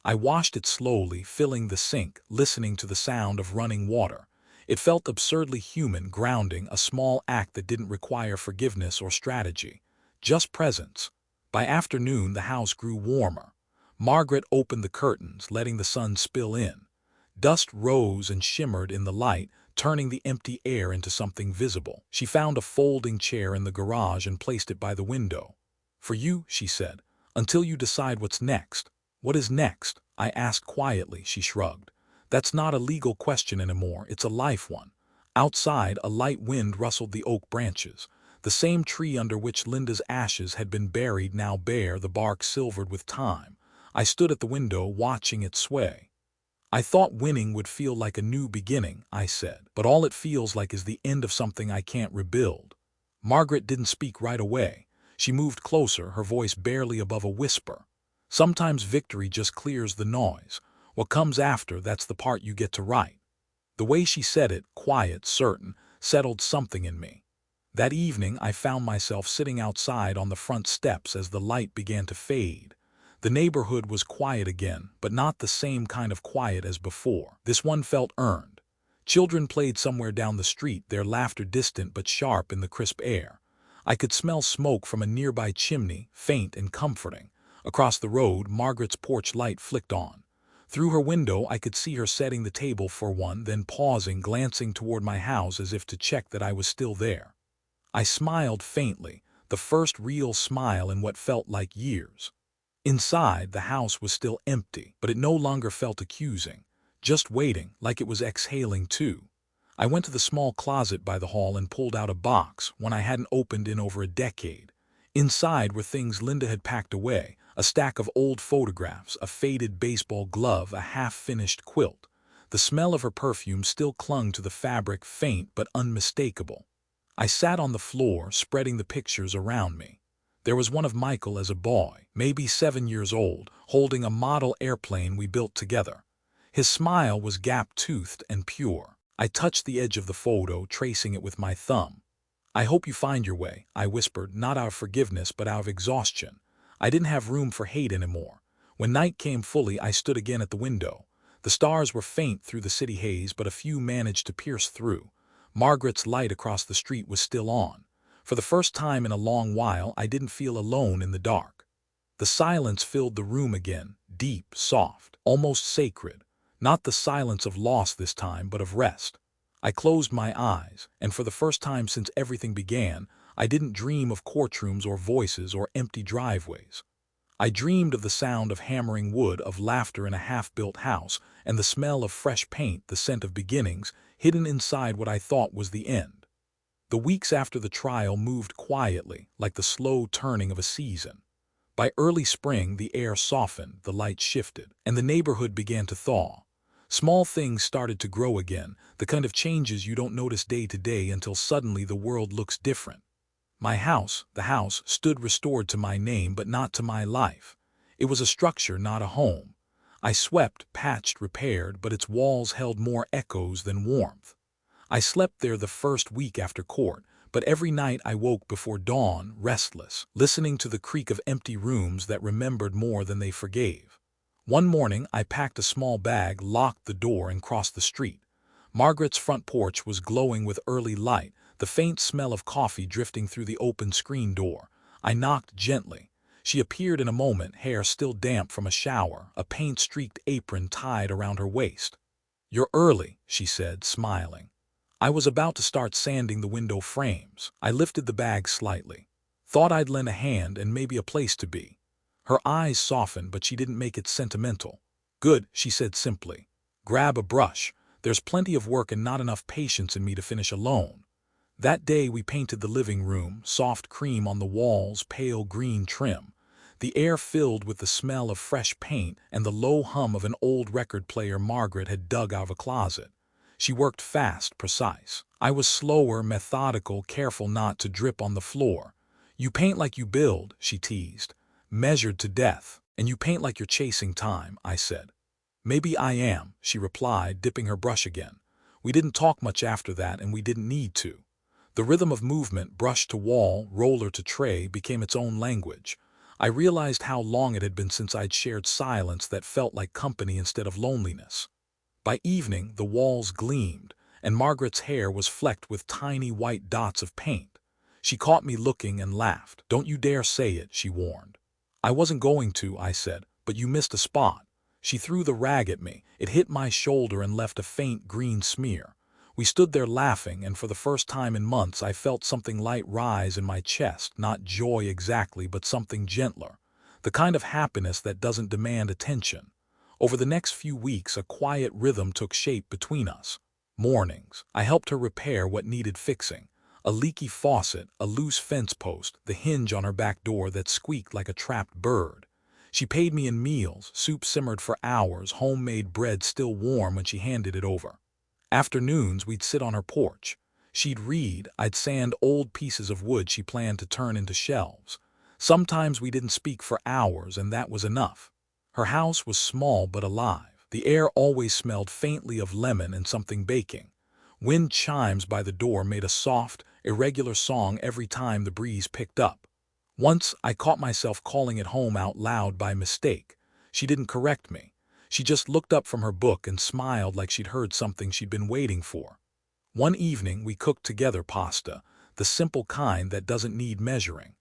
I washed it slowly, filling the sink, listening to the sound of running water. It felt absurdly human, grounding, a small act that didn't require forgiveness or strategy, just presence. By afternoon, the house grew warmer. Margaret opened the curtains, letting the sun spill in. Dust rose and shimmered in the light, turning the empty air into something visible. She found a folding chair in the garage and placed it by the window. "For you," she said, "until you decide what's next." "What is next?" I asked quietly. She shrugged. "That's not a legal question anymore, it's a life one." Outside, a light wind rustled the oak branches. The same tree under which Linda's ashes had been buried, now bare, the bark silvered with time. I stood at the window, watching it sway. "I thought winning would feel like a new beginning," I said, "but all it feels like is the end of something I can't rebuild." Margaret didn't speak right away. She moved closer, her voice barely above a whisper. "Sometimes victory just clears the noise. What comes after, that's the part you get to write." The way she said it, quiet, certain, settled something in me. That evening, I found myself sitting outside on the front steps as the light began to fade. The neighborhood was quiet again, but not the same kind of quiet as before. This one felt earned. Children played somewhere down the street, their laughter distant but sharp in the crisp air. I could smell smoke from a nearby chimney, faint and comforting. Across the road, Margaret's porch light flicked on. Through her window, I could see her setting the table for one, then pausing, glancing toward my house as if to check that I was still there. I smiled faintly, the first real smile in what felt like years. Inside, the house was still empty, but it no longer felt accusing, just waiting, like it was exhaling too. I went to the small closet by the hall and pulled out a box, one I hadn't opened in over a decade. Inside were things Linda had packed away, a stack of old photographs, a faded baseball glove, a half-finished quilt. The smell of her perfume still clung to the fabric, faint but unmistakable. I sat on the floor, spreading the pictures around me. There was one of Michael as a boy, maybe 7 years old, holding a model airplane we built together. His smile was gap-toothed and pure. I touched the edge of the photo, tracing it with my thumb. "I hope you find your way," I whispered, not out of forgiveness but out of exhaustion. I didn't have room for hate anymore. When night came fully, I stood again at the window. The stars were faint through the city haze, but a few managed to pierce through. Margaret's light across the street was still on. For the first time in a long while, I didn't feel alone in the dark. The silence filled the room again, deep, soft, almost sacred. Not the silence of loss this time, but of rest. I closed my eyes, and for the first time since everything began, I didn't dream of courtrooms or voices or empty driveways. I dreamed of the sound of hammering wood, of laughter in a half-built house, and the smell of fresh paint, the scent of beginnings, hidden inside what I thought was the end. The weeks after the trial moved quietly, like the slow turning of a season. By early spring, the air softened, the light shifted, and the neighborhood began to thaw. Small things started to grow again, the kind of changes you don't notice day to day until suddenly the world looks different. My house, the house, stood restored to my name but not to my life. It was a structure, not a home. I swept, patched, repaired, but its walls held more echoes than warmth. I slept there the first week after court, but every night I woke before dawn, restless, listening to the creak of empty rooms that remembered more than they forgave. One morning, I packed a small bag, locked the door, and crossed the street. Margaret's front porch was glowing with early light, the faint smell of coffee drifting through the open screen door. I knocked gently. She appeared in a moment, hair still damp from a shower, a paint-streaked apron tied around her waist. "You're early," she said, smiling. I was about to start sanding the window frames. I lifted the bag slightly. Thought I'd lend a hand and maybe a place to be. Her eyes softened, but she didn't make it sentimental. "Good," she said simply. "Grab a brush. There's plenty of work and not enough patience in me to finish alone." That day we painted the living room, soft cream on the walls, pale green trim. The air filled with the smell of fresh paint and the low hum of an old record player Margaret had dug out of a closet. She worked fast, precise. I was slower, methodical, careful not to drip on the floor. "You paint like you build," she teased. "Measured to death. And you paint like you're chasing time," I said. "Maybe I am," she replied, dipping her brush again. We didn't talk much after that, and we didn't need to. The rhythm of movement, brush to wall, roller to tray, became its own language. I realized how long it had been since I'd shared silence that felt like company instead of loneliness. By evening, the walls gleamed, and Margaret's hair was flecked with tiny white dots of paint. She caught me looking and laughed. "Don't you dare say it," she warned. "I wasn't going to," I said, "but you missed a spot." She threw the rag at me. It hit my shoulder and left a faint green smear. We stood there laughing, and for the first time in months I felt something light rise in my chest, not joy exactly, but something gentler. The kind of happiness that doesn't demand attention. Over the next few weeks, a quiet rhythm took shape between us. Mornings, I helped her repair what needed fixing. A leaky faucet, a loose fence post, the hinge on her back door that squeaked like a trapped bird. She paid me in meals, soup simmered for hours, homemade bread still warm when she handed it over. Afternoons, we'd sit on her porch. She'd read, I'd sand old pieces of wood she planned to turn into shelves. Sometimes we didn't speak for hours, and that was enough. Her house was small but alive. The air always smelled faintly of lemon and something baking. Wind chimes by the door made a soft, irregular song every time the breeze picked up. Once I caught myself calling it home out loud by mistake. She didn't correct me. She just looked up from her book and smiled like she'd heard something she'd been waiting for. One evening we cooked together pasta, the simple kind that doesn't need measuring.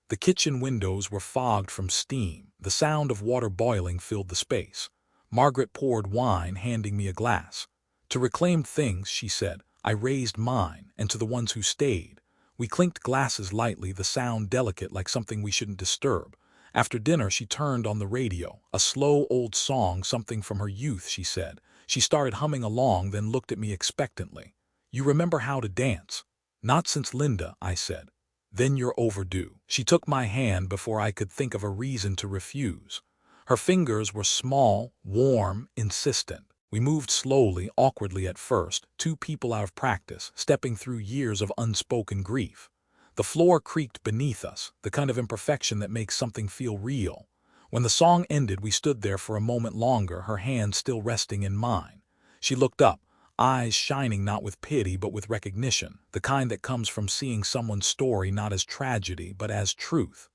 The kitchen windows were fogged from steam. The sound of water boiling filled the space. Margaret poured wine, handing me a glass. "To reclaimed things," she said, "I raised mine, and to the ones who stayed." We clinked glasses lightly, the sound delicate like something we shouldn't disturb. After dinner, she turned on the radio. A slow old song, something from her youth, she said. She started humming along, then looked at me expectantly. "You remember how to dance?" "Not since Linda," I said. "Then you're overdue." She took my hand before I could think of a reason to refuse. Her fingers were small, warm, insistent. We moved slowly, awkwardly at first, two people out of practice, stepping through years of unspoken grief. The floor creaked beneath us, the kind of imperfection that makes something feel real. When the song ended, we stood there for a moment longer, her hand still resting in mine. She looked up, eyes shining not with pity but with recognition, the kind that comes from seeing someone's story not as tragedy but as truth.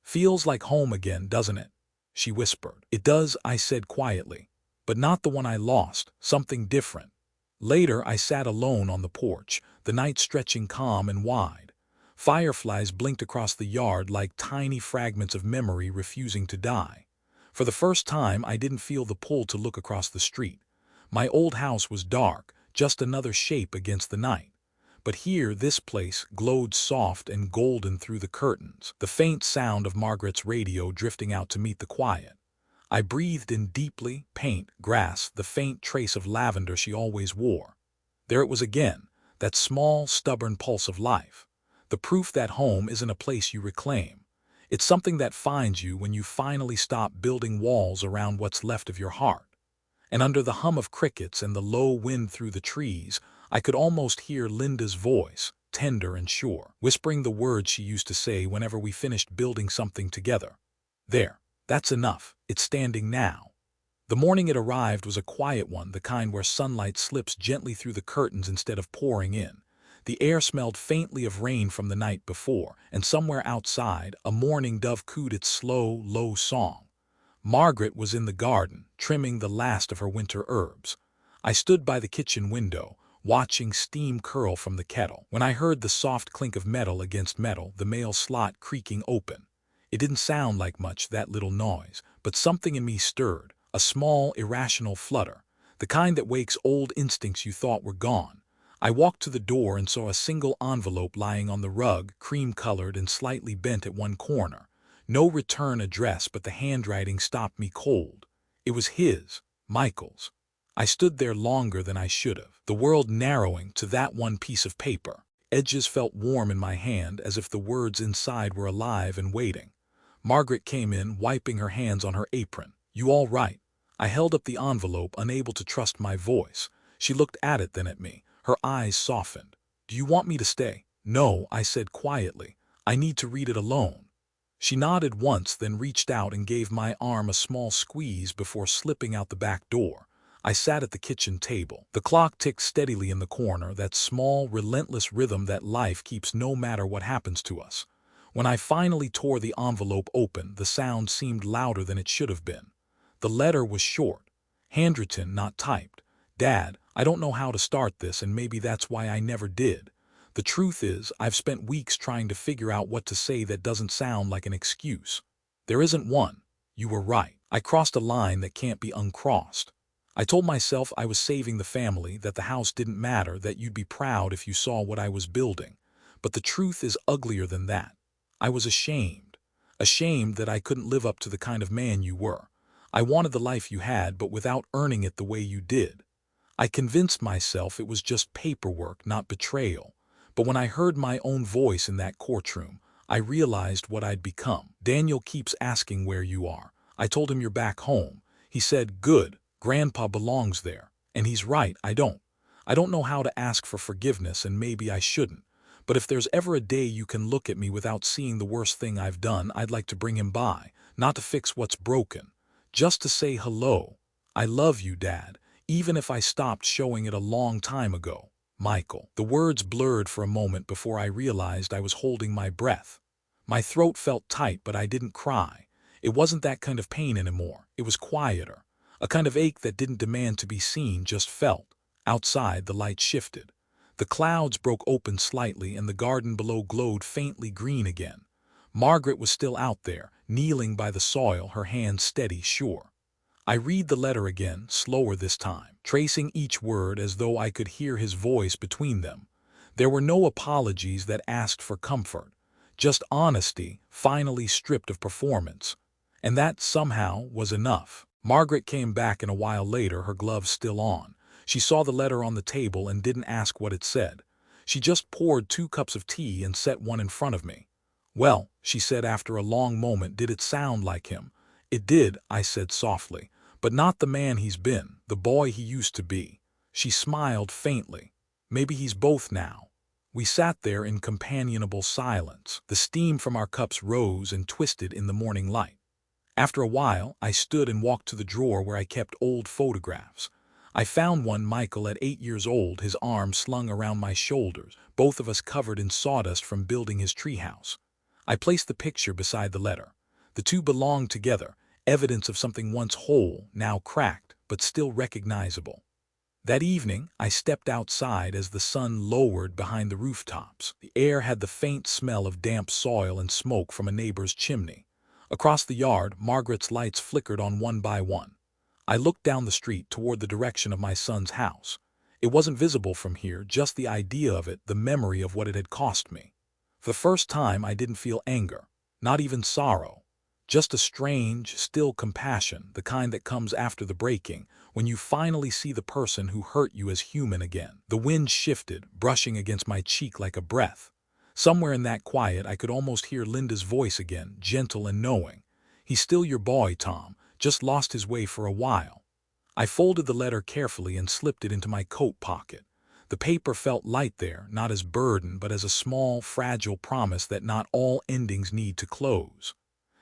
"Feels like home again, doesn't it?" she whispered. "It does," I said quietly. "But not the one I lost, something different." Later, I sat alone on the porch, the night stretching calm and wide. Fireflies blinked across the yard like tiny fragments of memory refusing to die. For the first time, I didn't feel the pull to look across the street. My old house was dark, just another shape against the night. But here, this place glowed soft and golden through the curtains, the faint sound of Margaret's radio drifting out to meet the quiet. I breathed in deeply, paint, grass, the faint trace of lavender she always wore. There it was again, that small, stubborn pulse of life. The proof that home isn't a place you reclaim. It's something that finds you when you finally stop building walls around what's left of your heart. And under the hum of crickets and the low wind through the trees, I could almost hear Linda's voice, tender and sure, whispering the words she used to say whenever we finished building something together. There, that's enough, it's standing now. The morning it arrived was a quiet one, the kind where sunlight slips gently through the curtains instead of pouring in. The air smelled faintly of rain from the night before, and somewhere outside, a mourning dove cooed its slow, low song. Margaret was in the garden, trimming the last of her winter herbs. I stood by the kitchen window, watching steam curl from the kettle, when I heard the soft clink of metal against metal, the mail slot creaking open. It didn't sound like much, that little noise, but something in me stirred, a small, irrational flutter, the kind that wakes old instincts you thought were gone. I walked to the door and saw a single envelope lying on the rug, cream-colored and slightly bent at one corner. No return address, but the handwriting stopped me cold. It was his, Michael's. I stood there longer than I should have, the world narrowing to that one piece of paper. Edges felt warm in my hand, as if the words inside were alive and waiting. Margaret came in, wiping her hands on her apron. "You all right?" I held up the envelope, unable to trust my voice. She looked at it, then at me. Her eyes softened. "Do you want me to stay?" "No," I said quietly. "I need to read it alone." She nodded once, then reached out and gave my arm a small squeeze before slipping out the back door. I sat at the kitchen table. The clock ticked steadily in the corner, that small, relentless rhythm that life keeps no matter what happens to us. When I finally tore the envelope open, the sound seemed louder than it should have been. The letter was short, handwritten, not typed. "Dad, I don't know how to start this, and maybe that's why I never did. The truth is, I've spent weeks trying to figure out what to say that doesn't sound like an excuse. There isn't one. You were right. I crossed a line that can't be uncrossed. I told myself I was saving the family, that the house didn't matter, that you'd be proud if you saw what I was building. But the truth is uglier than that. I was ashamed. Ashamed that I couldn't live up to the kind of man you were. I wanted the life you had, but without earning it the way you did. I convinced myself it was just paperwork, not betrayal. But when I heard my own voice in that courtroom, I realized what I'd become. "Daniel keeps asking where you are." I told him, "You're back home." He said, "Good, Grandpa belongs there." And he's right, I don't. I don't know how to ask for forgiveness, and maybe I shouldn't. But if there's ever a day you can look at me without seeing the worst thing I've done, I'd like to bring him by, not to fix what's broken, just to say hello. "I love you, Dad, even if I stopped showing it a long time ago. Michael." The words blurred for a moment before I realized I was holding my breath. My throat felt tight, but I didn't cry. It wasn't that kind of pain anymore. It was quieter. A kind of ache that didn't demand to be seen, just felt. Outside, the light shifted. The clouds broke open slightly, and the garden below glowed faintly green again. Margaret was still out there, kneeling by the soil, her hands steady, sure. I read the letter again, slower this time, tracing each word as though I could hear his voice between them. There were no apologies that asked for comfort, just honesty, finally stripped of performance. And that, somehow, was enough. Margaret came back in a while later, her gloves still on. She saw the letter on the table and didn't ask what it said. She just poured 2 cups of tea and set one in front of me. "Well," she said after a long moment, "did it sound like him?" "It did," I said softly. "But not the man he's been, the boy he used to be." She smiled faintly. "Maybe he's both now." We sat there in companionable silence. The steam from our cups rose and twisted in the morning light. After a while, I stood and walked to the drawer where I kept old photographs. I found one, Michael at 8 years old, his arms slung around my shoulders, both of us covered in sawdust from building his treehouse. I placed the picture beside the letter. The two belonged together, evidence of something once whole, now cracked, but still recognizable. That evening, I stepped outside as the sun lowered behind the rooftops. The air had the faint smell of damp soil and smoke from a neighbor's chimney. Across the yard, Margaret's lights flickered on one by one. I looked down the street toward the direction of my son's house. It wasn't visible from here, just the idea of it, the memory of what it had cost me. For the first time, I didn't feel anger, not even sorrow. Just a strange, still compassion, the kind that comes after the breaking, when you finally see the person who hurt you as human again. The wind shifted, brushing against my cheek like a breath. Somewhere in that quiet I could almost hear Linda's voice again, gentle and knowing. "He's still your boy, Tom, just lost his way for a while." I folded the letter carefully and slipped it into my coat pocket. The paper felt light there, not as burden but as a small, fragile promise that not all endings need to close.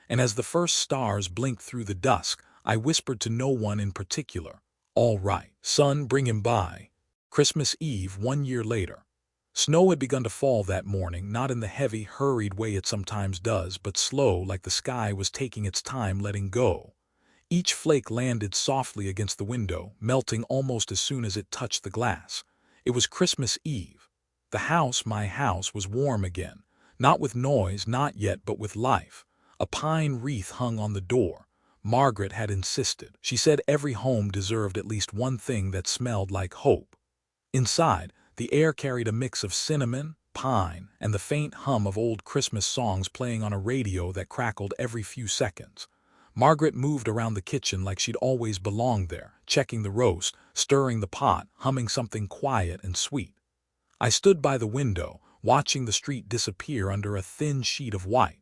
And as the first stars blinked through the dusk, I whispered to no one in particular, "All right, son, bring him by." Christmas Eve, 1 year later. Snow had begun to fall that morning, not in the heavy, hurried way it sometimes does, but slow, like the sky was taking its time letting go. Each flake landed softly against the window, melting almost as soon as it touched the glass. It was Christmas Eve. The house, my house, was warm again. Not with noise, not yet, but with life. A pine wreath hung on the door. Margaret had insisted. She said every home deserved at least one thing that smelled like hope. Inside, the air carried a mix of cinnamon, pine, and the faint hum of old Christmas songs playing on a radio that crackled every few seconds. Margaret moved around the kitchen like she'd always belonged there, checking the roast, stirring the pot, humming something quiet and sweet. I stood by the window, watching the street disappear under a thin sheet of white.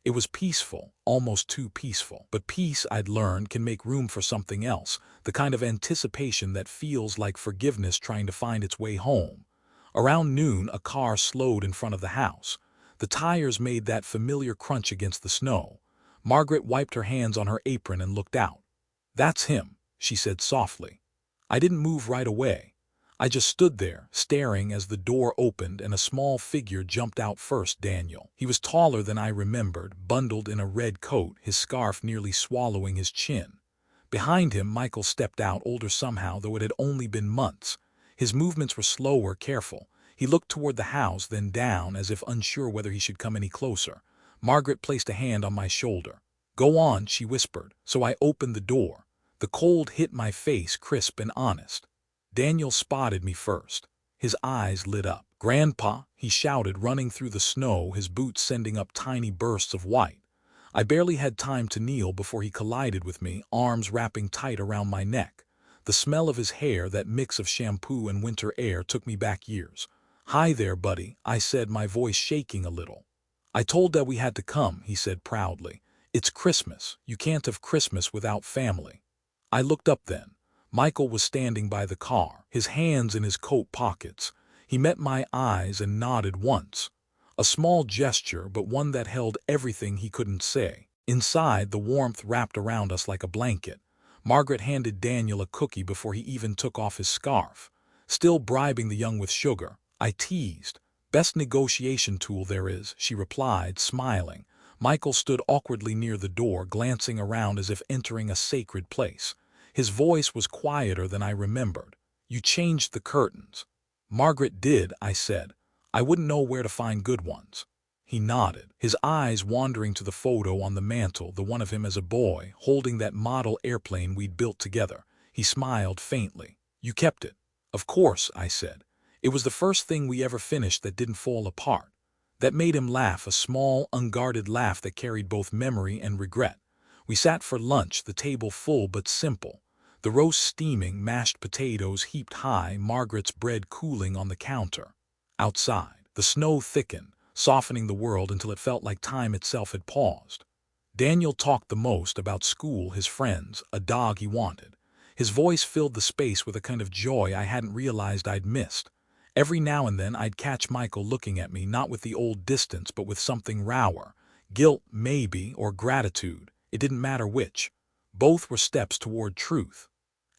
It was peaceful, almost too peaceful. But peace, I'd learned, can make room for something else, the kind of anticipation that feels like forgiveness trying to find its way home. Around noon, a car slowed in front of the house. The tires made that familiar crunch against the snow. Margaret wiped her hands on her apron and looked out. "That's him," she said softly. I didn't move right away. I just stood there, staring as the door opened and a small figure jumped out first. Daniel. He was taller than I remembered, bundled in a red coat, his scarf nearly swallowing his chin. Behind him, Michael stepped out, older somehow, though it had only been months. His movements were slower, careful. He looked toward the house, then down, as if unsure whether he should come any closer. Margaret placed a hand on my shoulder. "Go on," she whispered, so I opened the door. The cold hit my face, crisp and honest. Daniel spotted me first. His eyes lit up. "Grandpa," he shouted, running through the snow, his boots sending up tiny bursts of white. I barely had time to kneel before he collided with me, arms wrapping tight around my neck. The smell of his hair, that mix of shampoo and winter air, took me back years. "Hi there, buddy," I said, my voice shaking a little. "I told Dad we had to come," he said proudly. "It's Christmas. You can't have Christmas without family." I looked up then. Michael was standing by the car, his hands in his coat pockets. He met my eyes and nodded once. A small gesture, but one that held everything he couldn't say. Inside, the warmth wrapped around us like a blanket. Margaret handed Daniel a cookie before he even took off his scarf. Still bribing the young with sugar, I teased. "Best negotiation tool there is," she replied, smiling. Michael stood awkwardly near the door, glancing around as if entering a sacred place. His voice was quieter than I remembered. "You changed the curtains." "Margaret did," I said. "I wouldn't know where to find good ones." He nodded, his eyes wandering to the photo on the mantel, the one of him as a boy, holding that model airplane we'd built together. He smiled faintly. "You kept it?" "Of course," I said. "It was the first thing we ever finished that didn't fall apart." That made him laugh, a small, unguarded laugh that carried both memory and regret. We sat for lunch, the table full but simple. The roast steaming, mashed potatoes heaped high, Margaret's bread cooling on the counter. Outside, the snow thickened, softening the world until it felt like time itself had paused. Daniel talked the most, about school, his friends, a dog he wanted. His voice filled the space with a kind of joy I hadn't realized I'd missed. Every now and then I'd catch Michael looking at me, not with the old distance, but with something rawer. Guilt, maybe, or gratitude. It didn't matter which. Both were steps toward truth.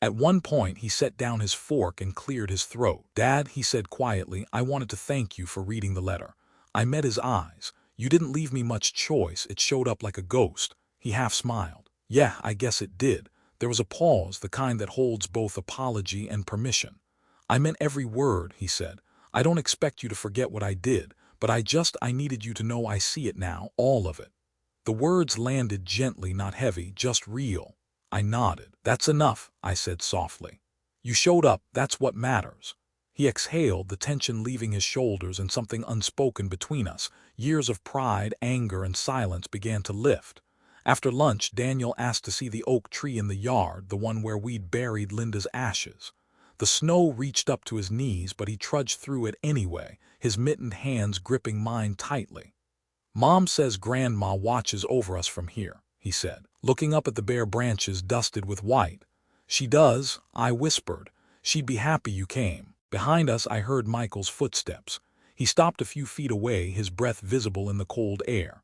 At one point, he set down his fork and cleared his throat. "Dad," he said quietly, "I wanted to thank you for reading the letter." I met his eyes. "You didn't leave me much choice. It showed up like a ghost." He half smiled. "Yeah, I guess it did." There was a pause, the kind that holds both apology and permission. "I meant every word," he said. "I don't expect you to forget what I did, but I needed you to know I see it now, all of it." The words landed gently, not heavy, just real. I nodded. "That's enough," I said softly. "You showed up, that's what matters." He exhaled, the tension leaving his shoulders, and something unspoken between us. Years of pride, anger, and silence began to lift. After lunch, Daniel asked to see the oak tree in the yard, the one where we'd buried Linda's ashes. The snow reached up to his knees, but he trudged through it anyway, his mittened hands gripping mine tightly. "Mom says Grandma watches over us from here," he said, looking up at the bare branches dusted with white. "She does," I whispered. "She'd be happy you came." Behind us I heard Michael's footsteps. He stopped a few feet away, his breath visible in the cold air.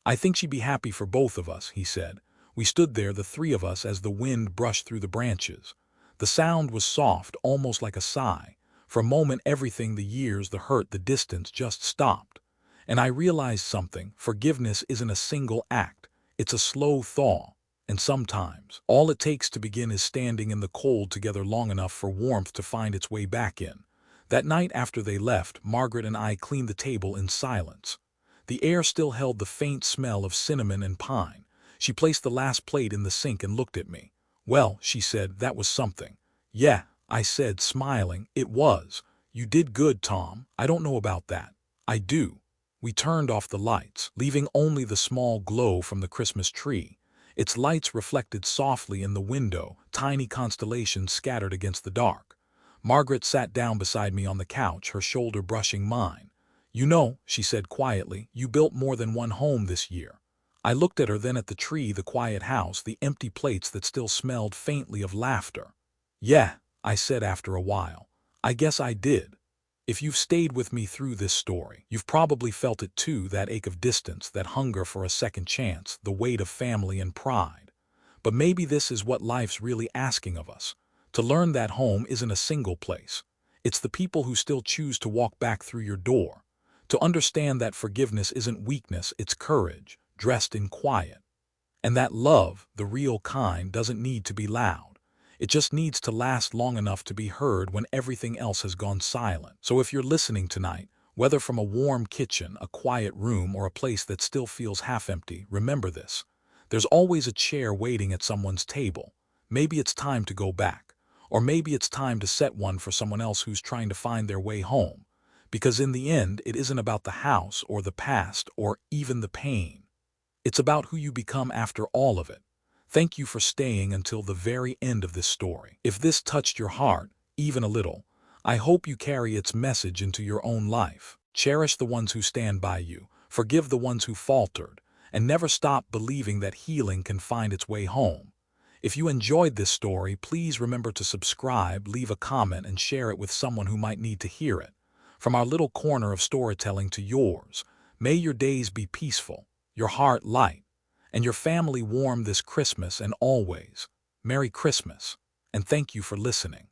"I think she'd be happy for both of us," he said. We stood there, the three of us, as the wind brushed through the branches. The sound was soft, almost like a sigh. For a moment everything, the years, the hurt, the distance, just stopped. And I realized something. Forgiveness isn't a single act. It's a slow thaw. And sometimes, all it takes to begin is standing in the cold together long enough for warmth to find its way back in. That night after they left, Margaret and I cleaned the table in silence. The air still held the faint smell of cinnamon and pine. She placed the last plate in the sink and looked at me. "Well," she said, "that was something." "Yeah," I said, smiling, "it was. You did good, Tom. I don't know about that." "I do." We turned off the lights, leaving only the small glow from the Christmas tree. Its lights reflected softly in the window, tiny constellations scattered against the dark. Margaret sat down beside me on the couch, her shoulder brushing mine. "You know," she said quietly, "you built more than one home this year." I looked at her, then at the tree, the quiet house, the empty plates that still smelled faintly of laughter. "Yeah," I said after a while, "I guess I did." If you've stayed with me through this story, you've probably felt it too, that ache of distance, that hunger for a second chance, the weight of family and pride. But maybe this is what life's really asking of us, to learn that home isn't a single place. It's the people who still choose to walk back through your door. To understand that forgiveness isn't weakness, it's courage, dressed in quiet. And that love, the real kind, doesn't need to be loud. It just needs to last long enough to be heard when everything else has gone silent. So if you're listening tonight, whether from a warm kitchen, a quiet room, or a place that still feels half empty, remember this. There's always a chair waiting at someone's table. Maybe it's time to go back. Or maybe it's time to set one for someone else who's trying to find their way home. Because in the end, it isn't about the house or the past or even the pain. It's about who you become after all of it. Thank you for staying until the very end of this story. If this touched your heart, even a little, I hope you carry its message into your own life. Cherish the ones who stand by you, forgive the ones who faltered, and never stop believing that healing can find its way home. If you enjoyed this story, please remember to subscribe, leave a comment, and share it with someone who might need to hear it. From our little corner of storytelling to yours, may your days be peaceful, your heart light, and your family warm this Christmas and always. Merry Christmas, and thank you for listening.